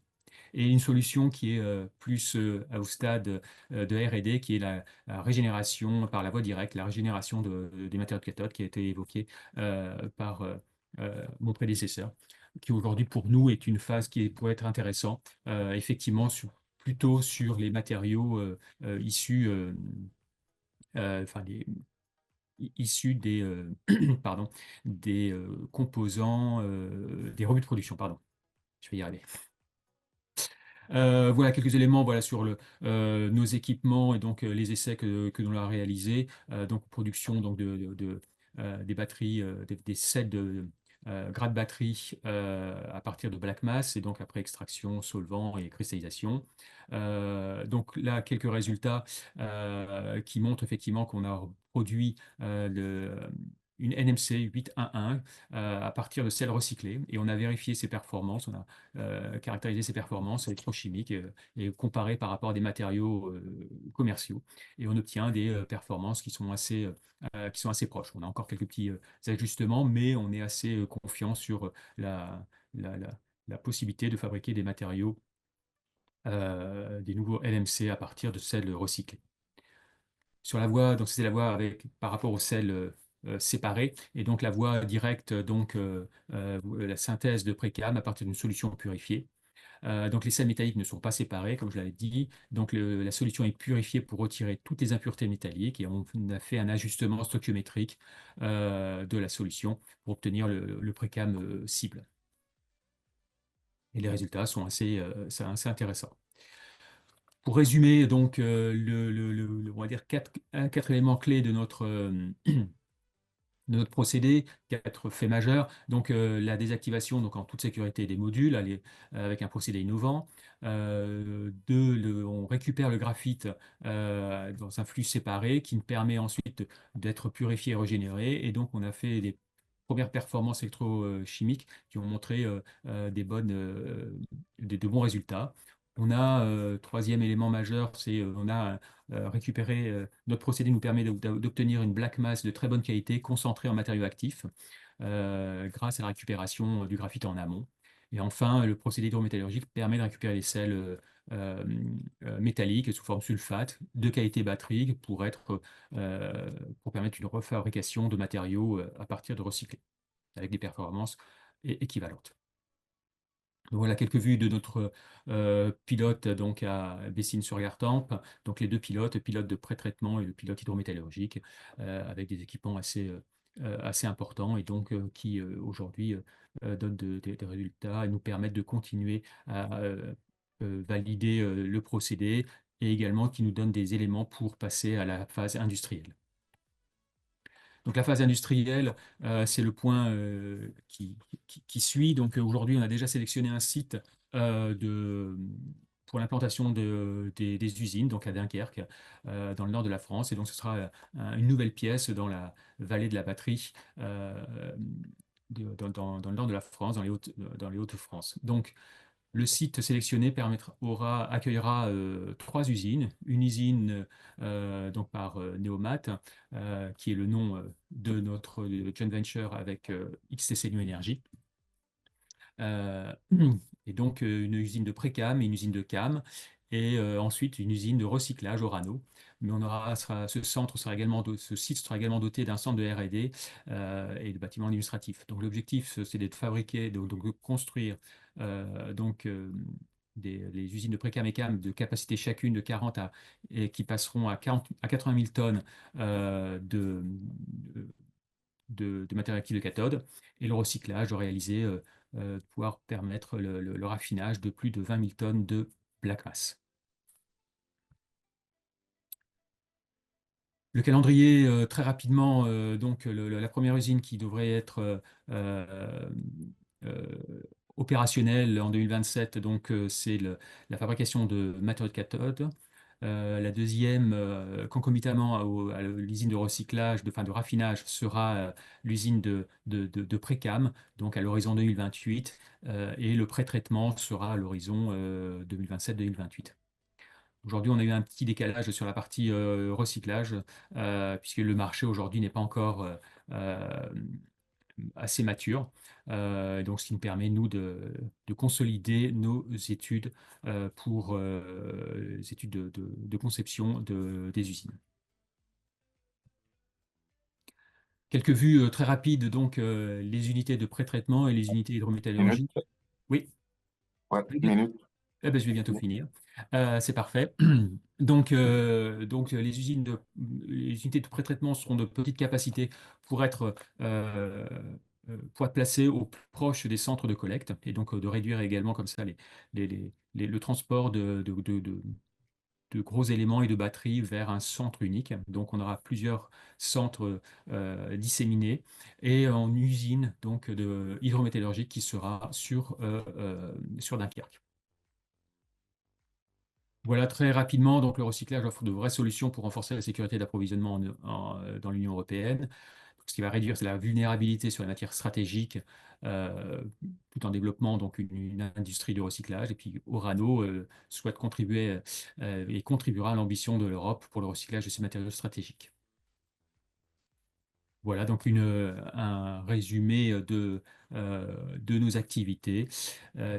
Et une solution qui est plus au stade de R&D, qui est la régénération par la voie directe, la régénération des matériaux de cathode qui a été évoquée par mon prédécesseur, qui aujourd'hui pour nous est une phase qui pourrait être intéressante, effectivement plutôt sur les matériaux issus, enfin issus des, pardon, des composants, des rebuts de production, pardon. Je vais y arriver. Voilà quelques éléments voilà, sur nos équipements et donc les essais que l'on a réalisés. Donc production donc, des batteries, des sets de grade batterie à partir de black mass et donc après extraction, solvant et cristallisation. Donc là, quelques résultats qui montrent effectivement qu'on a produit une NMC 811 à partir de sels recyclés et on a vérifié ses performances, on a caractérisé ses performances électrochimiques et comparé par rapport à des matériaux commerciaux et on obtient des performances qui sont assez proches. On a encore quelques petits ajustements, mais on est assez confiant sur la possibilité de fabriquer des matériaux, des nouveaux LMC à partir de sels recyclés. Sur la voie, donc c'était la voie par rapport aux sels séparés, et donc la voie directe, donc la synthèse de précam à partir d'une solution purifiée. Donc les sels métalliques ne sont pas séparés, comme je l'avais dit. Donc la solution est purifiée pour retirer toutes les impuretés métalliques et on a fait un ajustement stoichiométrique de la solution pour obtenir le précam cible. Et les résultats sont assez intéressants. Pour résumer, donc, on va dire quatre éléments clés de notre procédé, 4 faits majeurs. Donc, la désactivation donc, en toute sécurité des modules avec un procédé innovant. 2, on récupère le graphite dans un flux séparé qui nous permet ensuite d'être purifié et régénéré. Et donc, on a fait des premières performances électrochimiques qui ont montré de bons résultats. On a, troisième élément majeur, c'est on a récupéré, notre procédé nous permet d'obtenir une black mass de très bonne qualité, concentrée en matériaux actifs, grâce à la récupération du graphite en amont. Et enfin, le procédé hydrométallurgique permet de récupérer les sels métalliques sous forme sulfate de qualité batterie pour permettre une refabrication de matériaux à partir de recyclés, avec des performances équivalentes. Donc voilà quelques vues de notre pilote donc à Bessines-sur-Gartempe. Donc les deux pilotes, pilote de pré-traitement et le pilote hydrométallurgique, avec des équipements assez importants et donc qui aujourd'hui donnent des résultats et nous permettent de continuer à valider le procédé et également qui nous donnent des éléments pour passer à la phase industrielle. Donc la phase industrielle, c'est le point qui suit. Donc aujourd'hui, on a déjà sélectionné un site pour l'implantation des usines, donc à Dunkerque, dans le nord de la France. Et donc ce sera une nouvelle pièce dans la vallée de la batterie, dans le nord de la France, dans les Hauts-de-France. Donc le site sélectionné accueillera 3 usines. Une usine donc par Neomat, qui est le nom de notre joint venture avec XTC New Energy. Et donc une usine de pré-cam et une usine de cam. Et ensuite une usine de recyclage Orano. Mais ce site sera également doté d'un centre de R&D et de bâtiments administratifs. Donc l'objectif, c'est de fabriquer, donc de construire les usines de pré-cam et cam de capacité chacune de 40 et qui passeront à 80 000 tonnes de matériaux actifs de cathode, et le recyclage de réaliser, pouvoir permettre le raffinage de plus de 20 000 tonnes de black mass. Le calendrier, très rapidement, donc la première usine qui devrait être opérationnelle en 2027, donc c'est la fabrication de matériaux de cathode. La deuxième, concomitamment à l'usine de recyclage, de raffinage, sera l'usine de Précam, donc à l'horizon 2028, et le pré-traitement sera à l'horizon 2027-2028. Aujourd'hui, on a eu un petit décalage sur la partie recyclage, puisque le marché aujourd'hui n'est pas encore assez mature. Donc, ce qui nous permet, nous, de consolider nos études pour les études de conception des usines. Quelques vues très rapides, donc les unités de pré-traitement et les unités hydrométallurgiques. Minute. Oui. Ouais, minute. Eh ben, je vais bientôt finir. C'est parfait. Donc, les unités de pré-traitement seront de petite capacité pour être placées au plus proche des centres de collecte et donc de réduire également comme ça le transport de gros éléments et de batteries vers un centre unique. Donc, on aura plusieurs centres disséminés et en usine donc, hydrométallurgique qui sera sur Dunkerque. Voilà très rapidement, donc le recyclage offre de vraies solutions pour renforcer la sécurité d'approvisionnement dans l'Union européenne, ce qui va réduire la vulnérabilité sur les matières stratégiques, tout en développant donc une industrie de recyclage. Et puis Orano souhaite contribuer et contribuera à l'ambition de l'Europe pour le recyclage de ces matériaux stratégiques. Voilà donc un résumé de nos activités.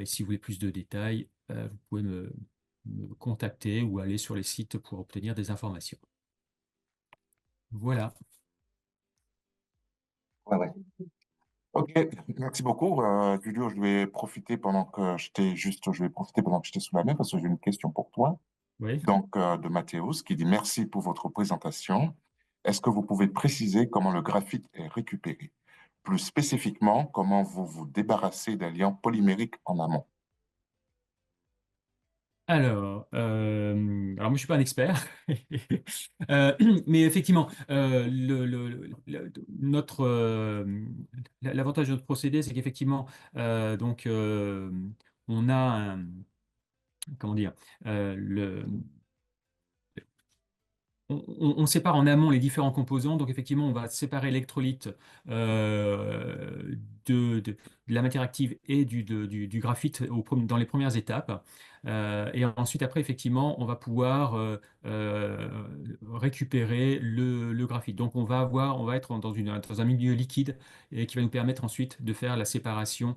Si vous voulez plus de détails, vous pouvez me contacter ou aller sur les sites pour obtenir des informations. Voilà. Ouais. Ok, merci beaucoup. Julio, je vais profiter pendant que je vais profiter pendant que j'étais sous la main parce que j'ai une question pour toi. Oui. Donc, de Mathéus qui dit merci pour votre présentation. Est-ce que vous pouvez préciser comment le graphite est récupéré? Plus spécifiquement, comment vous vous débarrassez d'un liant polymérique en amont? Alors moi, je ne suis pas un expert, mais effectivement, l'avantage de notre procédé, c'est qu'effectivement, on a comment dire, on sépare en amont les différents composants. Donc, effectivement, on va séparer l'électrolyte de la matière active et du graphite dans les premières étapes. Et ensuite, après, effectivement, on va pouvoir récupérer le graphite. Donc, on va être dans un milieu liquide et qui va nous permettre ensuite de faire la séparation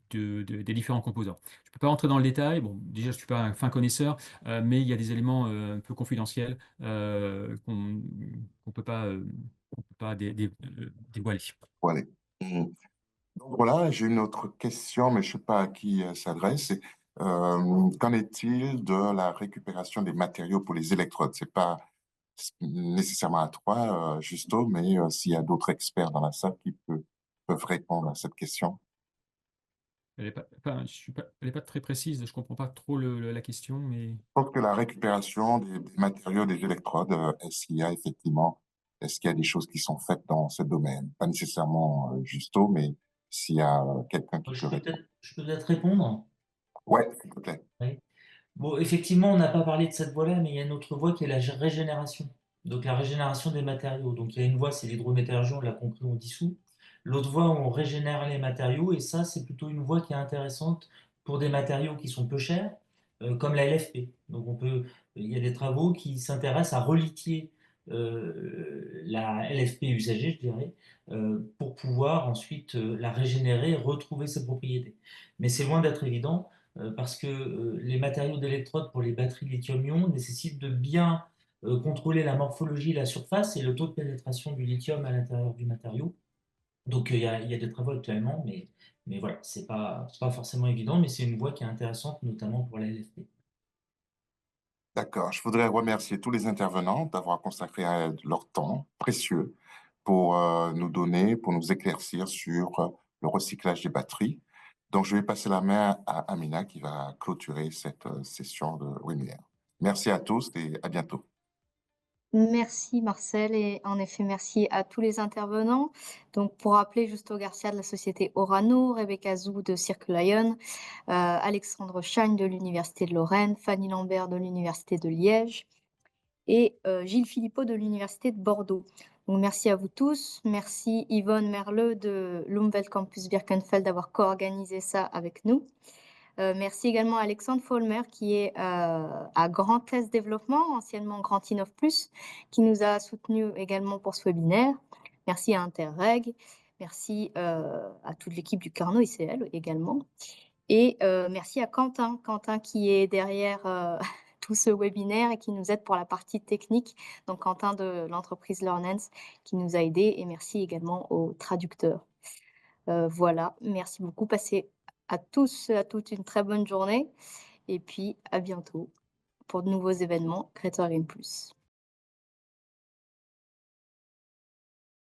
des différents composants. Je ne peux pas rentrer dans le détail. Bon, déjà, je ne suis pas un fin connaisseur, mais il y a des éléments un peu confidentiels qu'on ne peut pas, dévoiler. Voilà. Donc voilà, j'ai une autre question, mais je ne sais pas à qui s'adresse. Qu'en est-il de la récupération des matériaux pour les électrodes? Ce n'est pas nécessairement à toi, Justo, mais s'il y a d'autres experts dans la salle qui peuvent répondre à cette question. Elle n'est pas très précise, je ne comprends pas trop la question, mais... Je pense que la récupération des matériaux, des électrodes, est-ce qu'il y a des choses qui sont faites dans ce domaine? Pas nécessairement Justo, mais s'il y a quelqu'un qui peut répondre. Je peux peut-être répondre? Ouais, s'il te plaît. Oui. Bon, effectivement, on n'a pas parlé de cette voie-là, mais il y a une autre voie qui est la régénération. Donc la régénération des matériaux. Donc il y a une voie, c'est l'hydrométallurgie, on l'a compris, on dissout. L'autre voie, on régénère les matériaux, et ça, c'est plutôt une voie qui est intéressante pour des matériaux qui sont peu chers, comme la LFP. Donc il y a des travaux qui s'intéressent à relithier la LFP usagée, je dirais, pour pouvoir ensuite la régénérer et retrouver ses propriétés. Mais c'est loin d'être évident parce que les matériaux d'électrode pour les batteries lithium-ion nécessitent de bien contrôler la morphologie, la surface et le taux de pénétration du lithium à l'intérieur du matériau. Donc il y a des travaux actuellement, mais voilà, c'est pas forcément évident, mais c'est une voie qui est intéressante, notamment pour la LFP. D'accord. Je voudrais remercier tous les intervenants d'avoir consacré leur temps précieux pour pour nous éclaircir sur le recyclage des batteries. Donc, je vais passer la main à Amina qui va clôturer cette session de webinaire. Merci à tous et à bientôt. Merci Marcel et en effet merci à tous les intervenants. Donc pour rappeler, Justo Garcia de la société Orano, Rebecca Zou de Cirque Lion, Alexandre Chagne de l'Université de Lorraine, Fanny Lambert de l'Université de Liège et Gilles Philippot de l'Université de Bordeaux. Donc merci à vous tous. Merci Yvonne Merleux de l'Umwelt Campus Birkenfeld d'avoir co-organisé ça avec nous. Merci également à Alexandre Folmer qui est à Grand Test Développement, anciennement Grand Innov Plus, qui nous a soutenus également pour ce webinaire. Merci à Interreg, merci à toute l'équipe du Carnot ICL également. Et merci à Quentin qui est derrière tout ce webinaire et qui nous aide pour la partie technique. Donc Quentin de l'entreprise Learnance qui nous a aidés et merci également aux traducteurs. Voilà, merci beaucoup. Passez à tous et à toutes une très bonne journée et puis à bientôt pour de nouveaux événements Creator Game Plus.